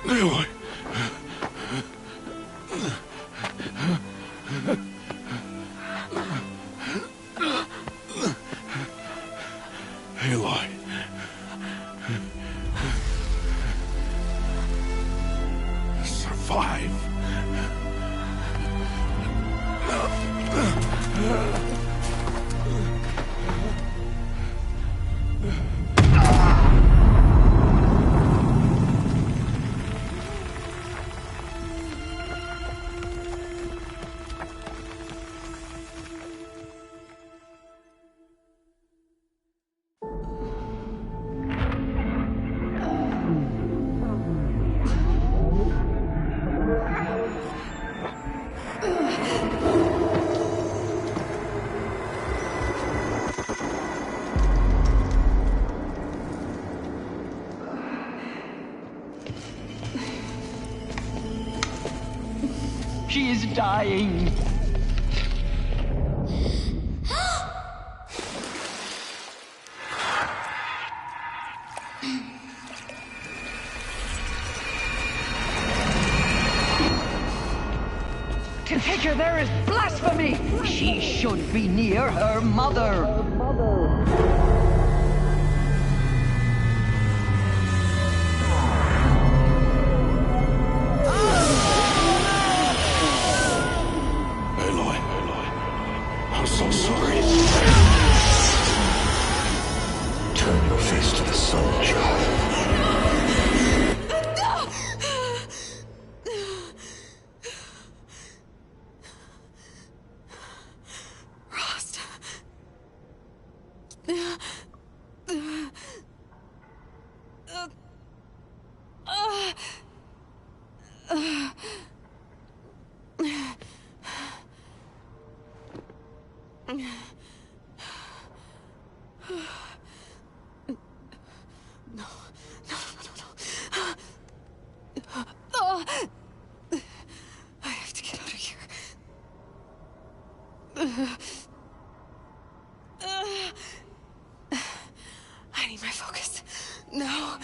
[SPEAKER 1] Aloy. Aloy. Survive.
[SPEAKER 2] She is dying. her there is blasphemy! She should be near her mother!
[SPEAKER 18] Aloy, I'm so sorry. Turn your face to the sun, child.
[SPEAKER 10] I have to get out of here. I need my focus. No.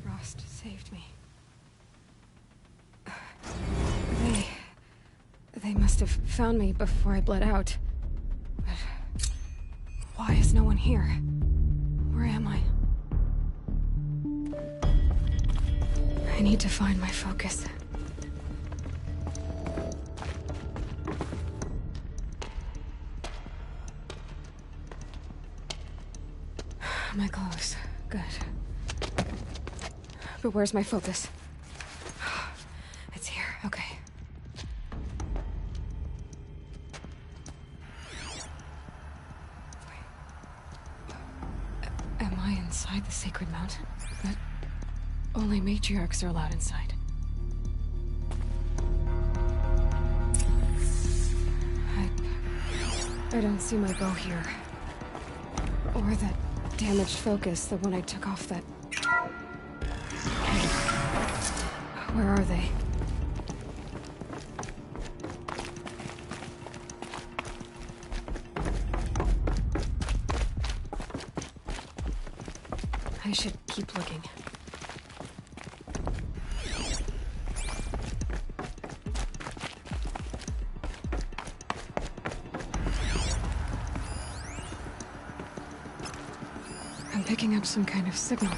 [SPEAKER 10] Rost saved me. They must have found me before I bled out. But why is no one here? Where am I? I need to find my focus. My clothes. Good. But where's my focus? It's here. Okay. Am I inside the sacred mountain? But only matriarchs are allowed inside. I don't see my bow here. Or that damaged focus, the one I took off that... Where are they? I should keep looking. I'm picking up some kind of signal.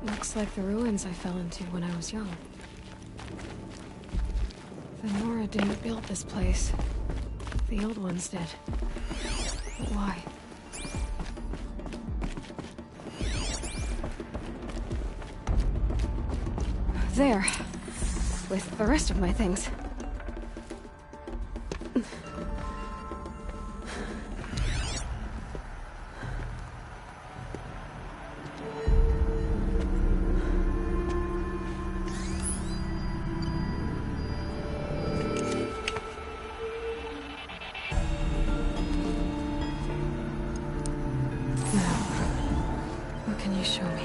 [SPEAKER 10] It looks like the ruins I fell into when I was young. The Nora didn't build this place. The old ones did. But why? There. With the rest of my things. What can you show me?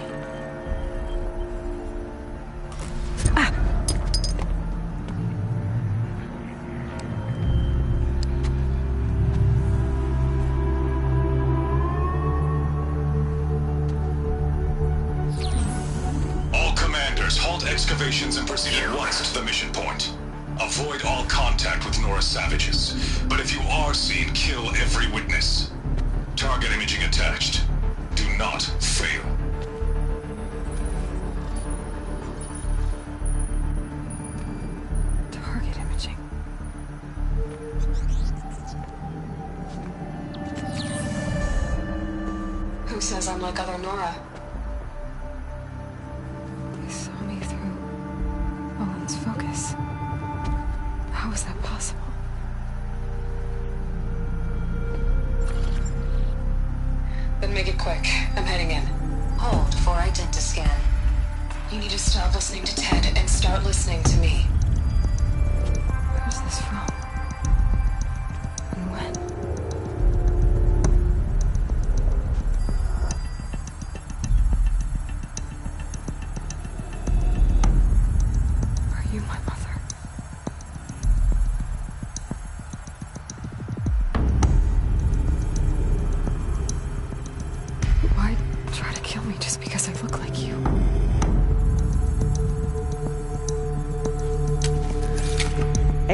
[SPEAKER 8] All commanders, halt excavations and proceed at once to the mission point. Avoid all contact with Nora savages, but if you are seen, kill every witness. Target imaging attached. Do not fail.
[SPEAKER 10] Target imaging. Who says I'm like other Nora? They saw me through Owen's focus. How is that possible? Then make it quick. I'm heading in. Hold for identiscan. You need to stop listening to Ted and start listening to me. Where's this from? And when? Are you my mother?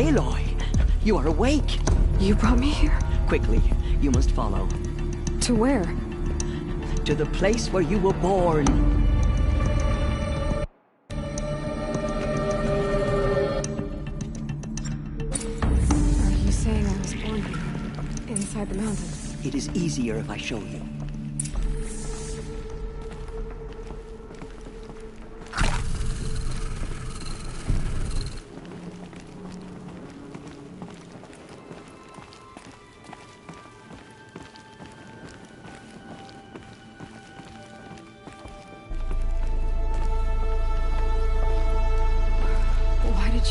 [SPEAKER 2] Aloy, you are awake.
[SPEAKER 10] You brought me here?
[SPEAKER 2] Quickly, you must follow.
[SPEAKER 10] To where?
[SPEAKER 2] To the place where you were born.
[SPEAKER 10] Are you saying I was born here? Inside the mountains?
[SPEAKER 2] It is easier if I show you.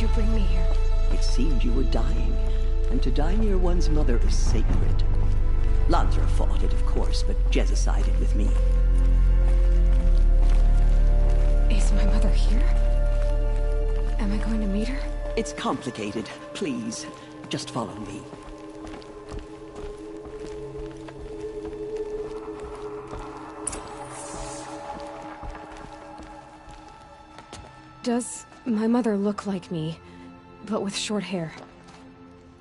[SPEAKER 10] You bring me here?
[SPEAKER 2] It seemed you were dying, and to die near one's mother is sacred. Lansra fought it, of course, but Jezza sided with me.
[SPEAKER 10] Is my mother here? Am I going to meet her?
[SPEAKER 2] It's complicated. Please, just follow me.
[SPEAKER 10] Does my mother look like me, but with short hair?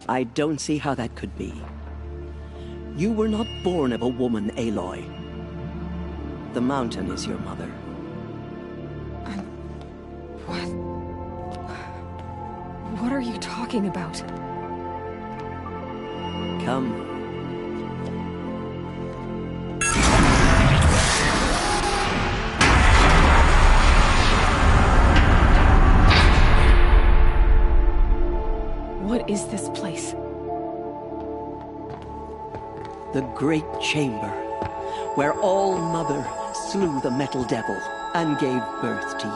[SPEAKER 2] I don't see how that could be. You were not born of a woman, Aloy. The mountain is your mother.
[SPEAKER 10] What? What are you talking about?
[SPEAKER 2] Come.
[SPEAKER 10] What is this place?
[SPEAKER 2] The Great Chamber, where All-Mother slew the Metal Devil and gave birth to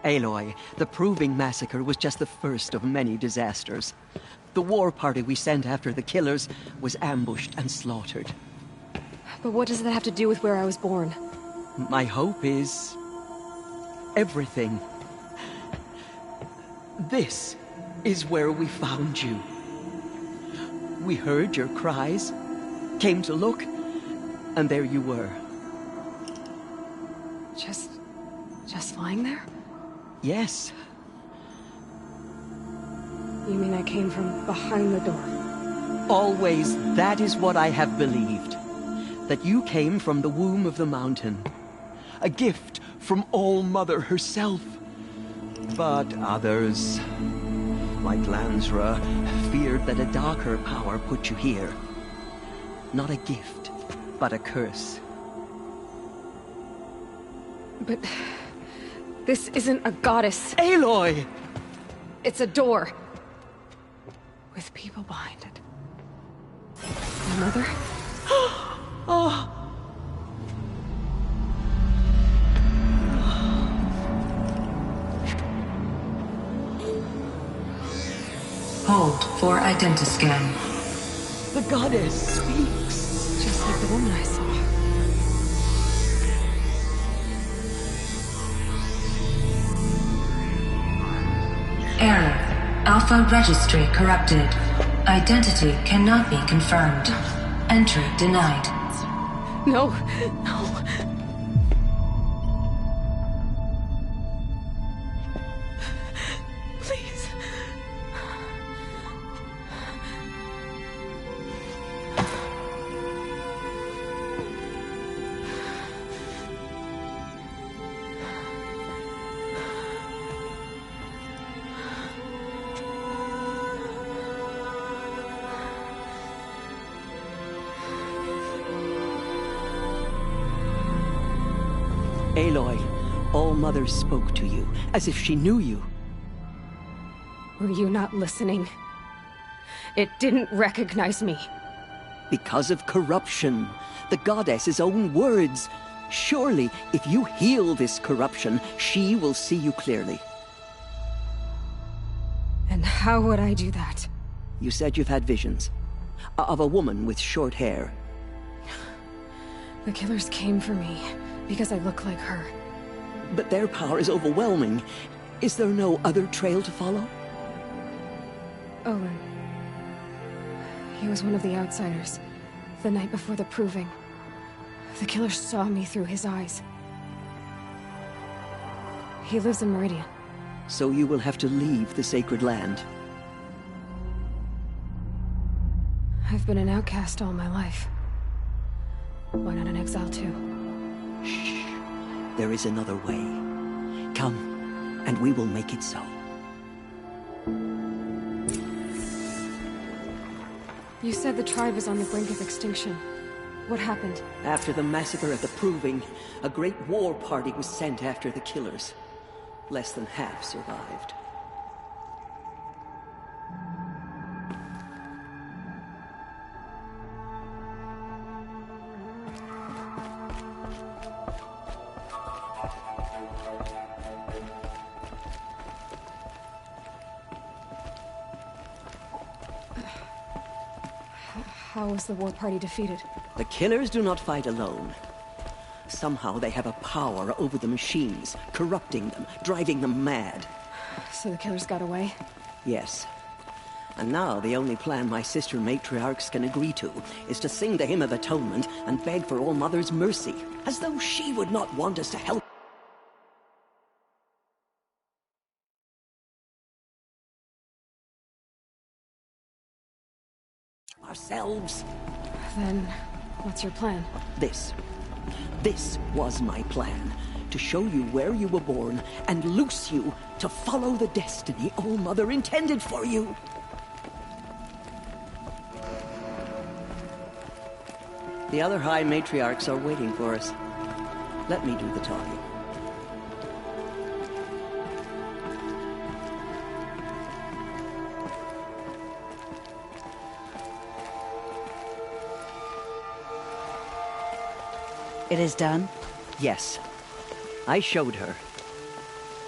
[SPEAKER 2] you. Aloy, the Proving Massacre was just the first of many disasters. The war party we sent after the killers was ambushed and slaughtered.
[SPEAKER 10] But what does that have to do with where I was born?
[SPEAKER 2] My hope is... everything. This is where we found you. We heard your cries, came to look, and there you were.
[SPEAKER 10] Just lying there?
[SPEAKER 2] Yes.
[SPEAKER 10] You mean I came from behind the door?
[SPEAKER 2] Always, that is what I have believed. That you came from the womb of the mountain. A gift from All-Mother herself. But others, like Lansra, feared that a darker power put you here. Not a gift, but a curse.
[SPEAKER 10] But... this isn't a goddess.
[SPEAKER 2] Aloy!
[SPEAKER 10] It's a door. With people behind it. My mother?
[SPEAKER 2] Oh!
[SPEAKER 6] Hold for identiscan.
[SPEAKER 2] The goddess speaks.
[SPEAKER 10] Just like the woman I saw.
[SPEAKER 6] Error. Alpha registry corrupted. Identity cannot be confirmed. Entry denied.
[SPEAKER 10] No, no. Please.
[SPEAKER 2] Aloy, All-Mother spoke to you, as if she knew you.
[SPEAKER 10] Were you not listening? It didn't recognize me.
[SPEAKER 2] Because of corruption. The goddess's own words. Surely, if you heal this corruption, she will see you clearly.
[SPEAKER 10] And how would I do that?
[SPEAKER 2] You said you've had visions. Of a woman with short hair.
[SPEAKER 10] The killers came for me, because I look like her.
[SPEAKER 2] But their power is overwhelming. Is there no other trail to follow?
[SPEAKER 10] Owen. He was one of the outsiders, the night before the Proving. The killer saw me through his eyes. He lives in Meridian.
[SPEAKER 2] So you will have to leave the sacred land.
[SPEAKER 10] I've been an outcast all my life. Why not an exile too?
[SPEAKER 2] Shh. There is another way. Come, and we will make it so.
[SPEAKER 10] You said the tribe is on the brink of extinction. What happened?
[SPEAKER 2] After the massacre at the Proving, a great war party was sent after the killers. Less than half survived.
[SPEAKER 10] How was the war party defeated?
[SPEAKER 2] The killers do not fight alone. Somehow they have a power over the machines, corrupting them, driving them mad.
[SPEAKER 10] So the killers got away?
[SPEAKER 2] Yes. And now the only plan my sister matriarchs can agree to is to sing the Hymn of Atonement and beg for All Mother's mercy, as though she would not want us to help ourselves.
[SPEAKER 10] Then, what's your plan?
[SPEAKER 2] This was my plan. To show you where you were born and loose you to follow the destiny All Mother intended for you. The other High Matriarchs are waiting for us. Let me do the talking.
[SPEAKER 13] It is done?
[SPEAKER 2] Yes. I showed her.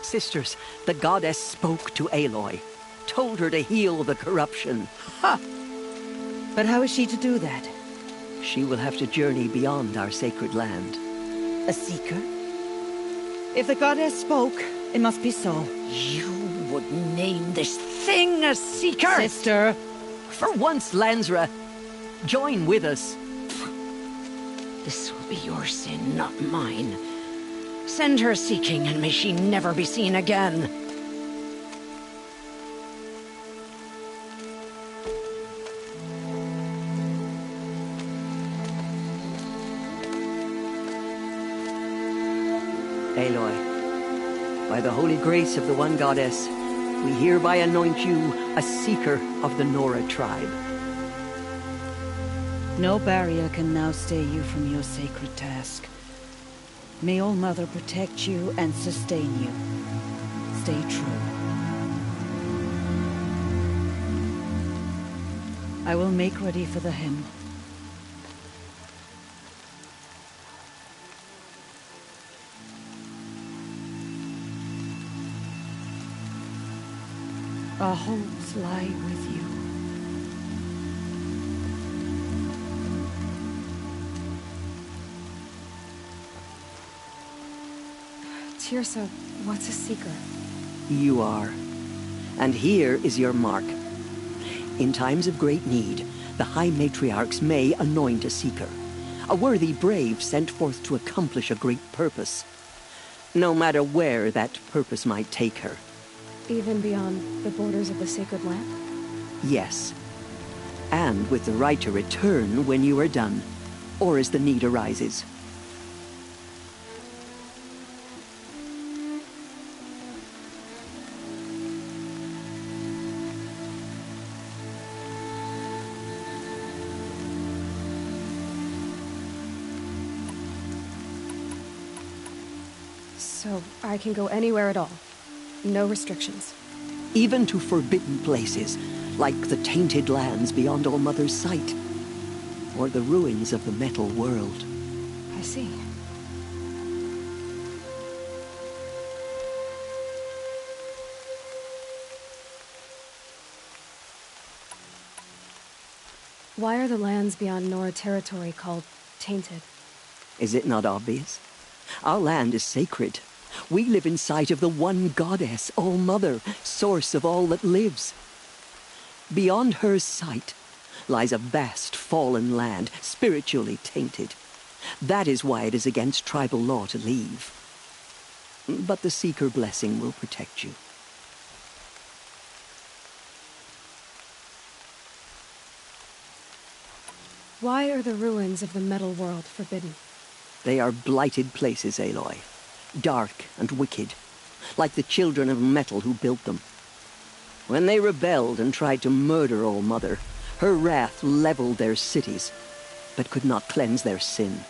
[SPEAKER 2] Sisters, the goddess spoke to Aloy. Told her to heal the corruption.
[SPEAKER 13] Ha! But how is she to do that?
[SPEAKER 2] She will have to journey beyond our sacred land.
[SPEAKER 13] A seeker? If the goddess spoke, it must be so.
[SPEAKER 3] You would name this thing a seeker?
[SPEAKER 13] Sister!
[SPEAKER 2] For once, Lansra, join with us.
[SPEAKER 3] This will be your sin, not mine. Send her seeking, and may she never be seen again.
[SPEAKER 2] Aloy, by the holy grace of the One Goddess, we hereby anoint you a seeker of the Nora tribe.
[SPEAKER 13] No barrier can now stay you from your sacred task. May All Mother protect you and sustain you. Stay true. I will make ready for the hymn. Our hopes lie with you.
[SPEAKER 10] Teersa, what's a seeker?
[SPEAKER 2] You are. And here is your mark. In times of great need, the High Matriarchs may anoint a seeker. A worthy brave sent forth to accomplish a great purpose. No matter where that purpose might take her.
[SPEAKER 10] Even beyond the borders of the sacred land?
[SPEAKER 2] Yes. And with the right to return when you are done, or as the need arises.
[SPEAKER 10] So, I can go anywhere at all? No restrictions?
[SPEAKER 2] Even to forbidden places, like the tainted lands beyond All Mother's sight. Or the ruins of the metal world.
[SPEAKER 10] I see. Why are the lands beyond Nora territory called tainted?
[SPEAKER 2] Is it not obvious? Our land is sacred. We live in sight of the One Goddess, All Mother, source of all that lives. Beyond her sight lies a vast fallen land, spiritually tainted. That is why it is against tribal law to leave. But the Seeker blessing will protect you.
[SPEAKER 10] Why are the ruins of the metal world forbidden?
[SPEAKER 2] They are blighted places, Aloy. Dark and wicked, like the children of metal who built them. When they rebelled and tried to murder All Mother, her wrath leveled their cities, but could not cleanse their sin.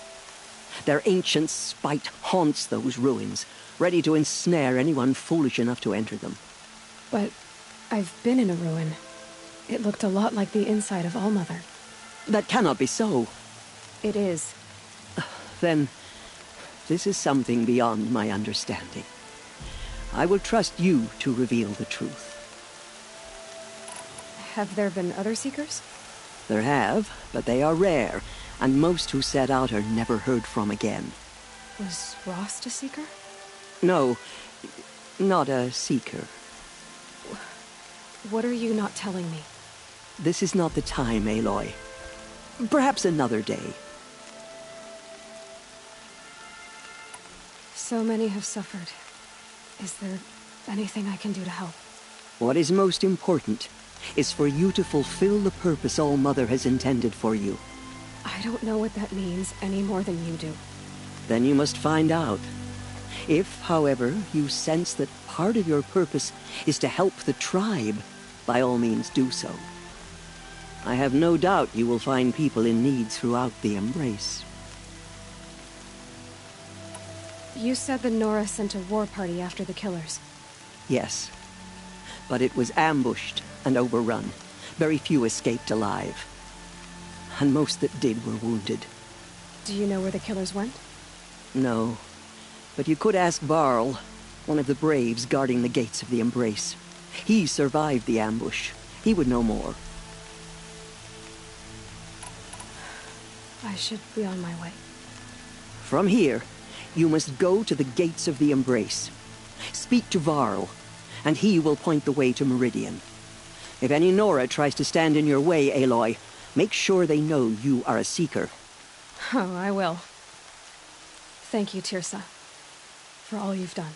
[SPEAKER 2] Their ancient spite haunts those ruins, ready to ensnare anyone foolish enough to enter them.
[SPEAKER 10] But I've been in a ruin. It looked a lot like the inside of All Mother.
[SPEAKER 2] That cannot be so.
[SPEAKER 10] It is.
[SPEAKER 2] Then, this is something beyond my understanding. I will trust you to reveal the truth.
[SPEAKER 10] Have there been other Seekers?
[SPEAKER 2] There have, but they are rare, and most who set out are never heard from again.
[SPEAKER 10] Was Rost a Seeker?
[SPEAKER 2] No, not a Seeker.
[SPEAKER 10] What are you not telling me?
[SPEAKER 2] This is not the time, Aloy. Perhaps another day.
[SPEAKER 10] So many have suffered. Is there anything I can do to help?
[SPEAKER 2] What is most important is for you to fulfill the purpose All Mother has intended for you.
[SPEAKER 10] I don't know what that means any more than you do.
[SPEAKER 2] Then you must find out. If, however, you sense that part of your purpose is to help the tribe, by all means do so. I have no doubt you will find people in need throughout the Embrace.
[SPEAKER 10] You said the Nora sent a war party after the killers.
[SPEAKER 2] Yes, but it was ambushed and overrun. Very few escaped alive. And most that did were wounded.
[SPEAKER 10] Do you know where the killers went?
[SPEAKER 2] No, but you could ask Varl, one of the Braves guarding the gates of the Embrace. He survived the ambush. He would know more.
[SPEAKER 10] I should be on my way.
[SPEAKER 2] From here, you must go to the gates of the Embrace. Speak to Varl, and he will point the way to Meridian. If any Nora tries to stand in your way, Aloy, make sure they know you are a Seeker.
[SPEAKER 10] Oh, I will. Thank you, Teersa, for all you've done.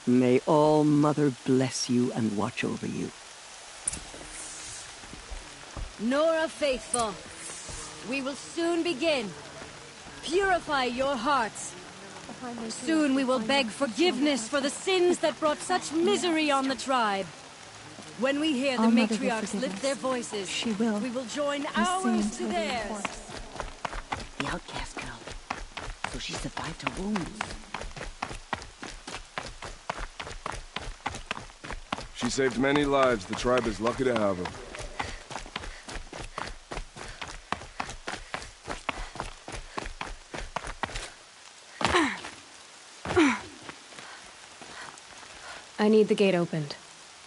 [SPEAKER 2] May All Mother bless you and watch over you.
[SPEAKER 5] Nora Faithful, we will soon begin. Purify your hearts. Soon we will beg forgiveness for the sins that brought such misery on the tribe. When we hear the matriarchs lift their voices, we will join ours to theirs.
[SPEAKER 13] The outcast girl. So she survived her wounds.
[SPEAKER 22] She saved many lives. The tribe is lucky to have her.
[SPEAKER 10] I need the gate opened.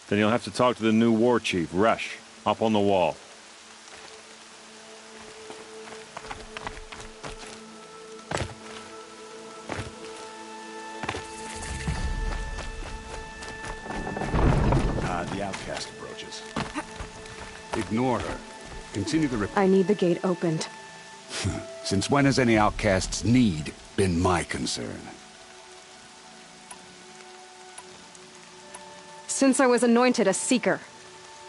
[SPEAKER 12] Then you'll have to talk to the new war chief, Resh, up on the wall.
[SPEAKER 18] The outcast approaches. Ignore her. Continue the
[SPEAKER 10] I need the gate opened.
[SPEAKER 18] Since when has any outcast's need been my concern?
[SPEAKER 10] Since I was anointed a Seeker.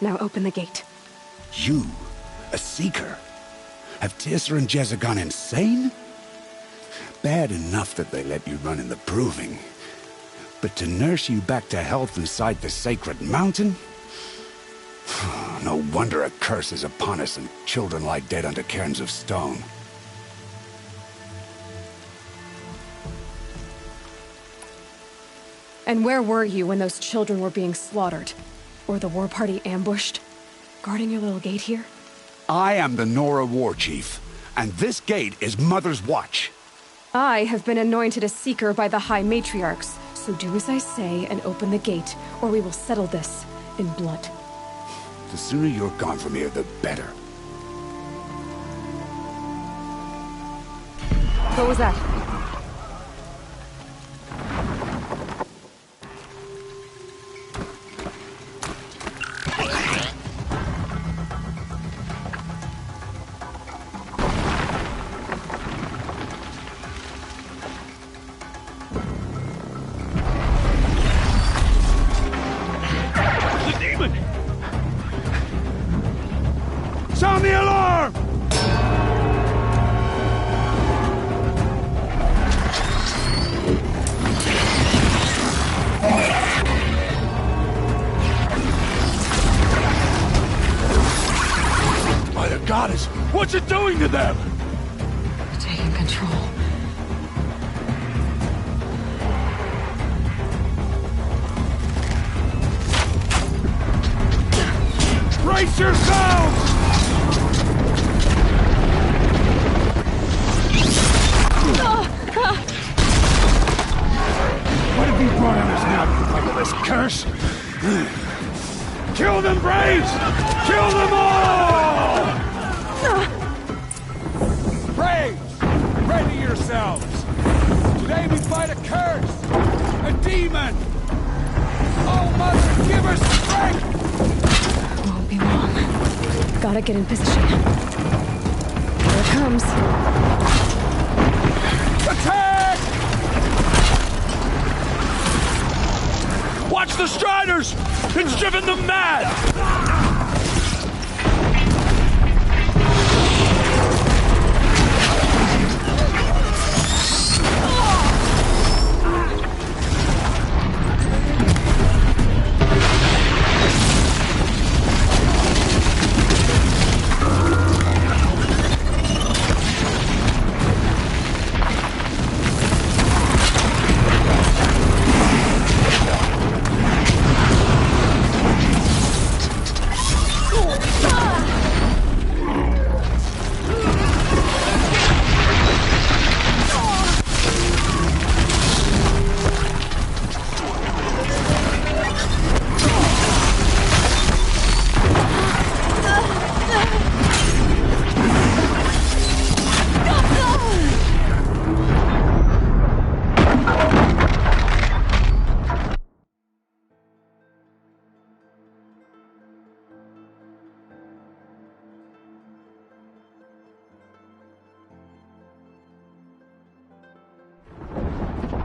[SPEAKER 10] Now open the gate.
[SPEAKER 18] You? A Seeker? Have Teersa and Jezza gone insane? Bad enough that they let you run in the Proving. But to nurse you back to health inside the Sacred Mountain? No wonder a curse is upon us and children lie dead under cairns of stone.
[SPEAKER 10] And where were you when those children were being slaughtered? Or the war party ambushed? Guarding your little gate here?
[SPEAKER 18] I am the Nora War Chief, and this gate is Mother's watch.
[SPEAKER 10] I have been anointed a Seeker by the High Matriarchs, so do as I say and open the gate, or we will settle this in blood.
[SPEAKER 18] The sooner you're gone from here, the better.
[SPEAKER 10] What was that?
[SPEAKER 18] Sound the alarm!
[SPEAKER 11] goddess! What you doing to them?
[SPEAKER 10] Taking control.
[SPEAKER 11] Brace yourselves! What have you brought on us now, you motherless curse? Kill them, Braves! Kill them all!
[SPEAKER 9] Braves, ready yourselves! Today we fight a curse! A demon! Oh, Mother, give us strength!
[SPEAKER 10] Won't be long. Gotta get in position. Here it comes.
[SPEAKER 9] Attack!
[SPEAKER 11] Watch the Striders! It's driven them mad!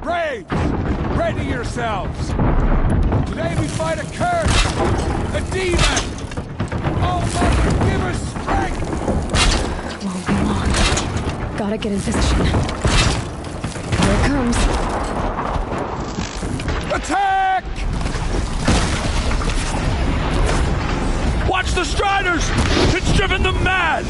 [SPEAKER 9] Braves, ready yourselves! Today we fight a curse! A demon! Oh, Mother, give us strength!
[SPEAKER 10] Won't be long. Gotta get in position. Here it comes.
[SPEAKER 9] Attack!
[SPEAKER 11] Watch the Striders! It's driven them mad!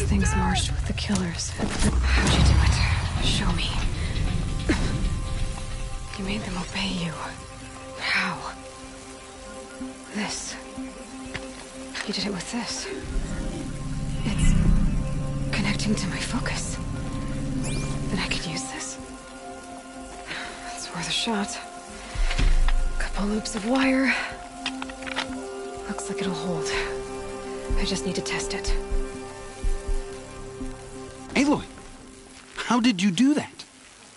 [SPEAKER 10] things marched with the killers. How'd you do it? Show me. You made them obey you. How? This. You did it with this. It's connecting to my focus. Then I could use this. It's worth a shot. Couple loops of wire. Looks like it'll hold. I just need to test it.
[SPEAKER 4] Aloy, how did you do that?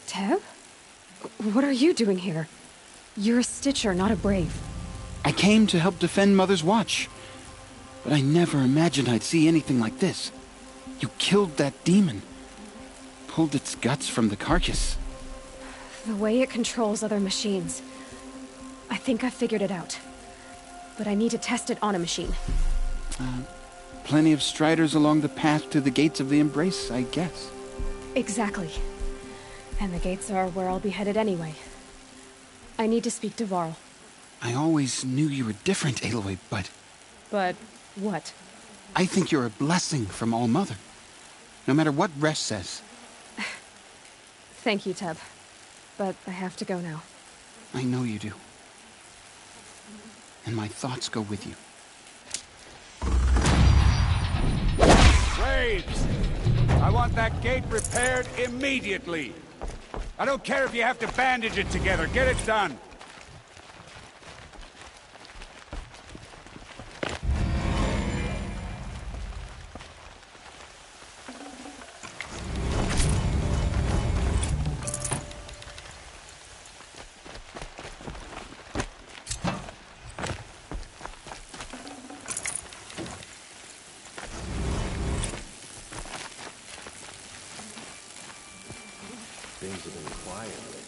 [SPEAKER 10] Teb? What are you doing here? You're a Stitcher, not a Brave.
[SPEAKER 4] I came to help defend Mother's Watch. But I never imagined I'd see anything like this. You killed that demon. Pulled its guts from the carcass.
[SPEAKER 10] The way it controls other machines. I think I figured it out. But I need to test it on a machine.
[SPEAKER 4] Plenty of striders along the path to the gates of the Embrace, I guess.
[SPEAKER 10] Exactly. And the gates are where I'll be headed anyway. I need to speak to Varl.
[SPEAKER 4] I always knew you were different, Aloy, but...
[SPEAKER 10] But what?
[SPEAKER 4] I think you're a blessing from All-Mother. No matter what Resh says.
[SPEAKER 10] Thank you, Teb. But I have to go now.
[SPEAKER 4] I know you do. And my thoughts go with you.
[SPEAKER 9] Braves! I want that gate repaired immediately. I don't care if you have to bandage it together. Get it done.
[SPEAKER 11] Things have been quiet lately.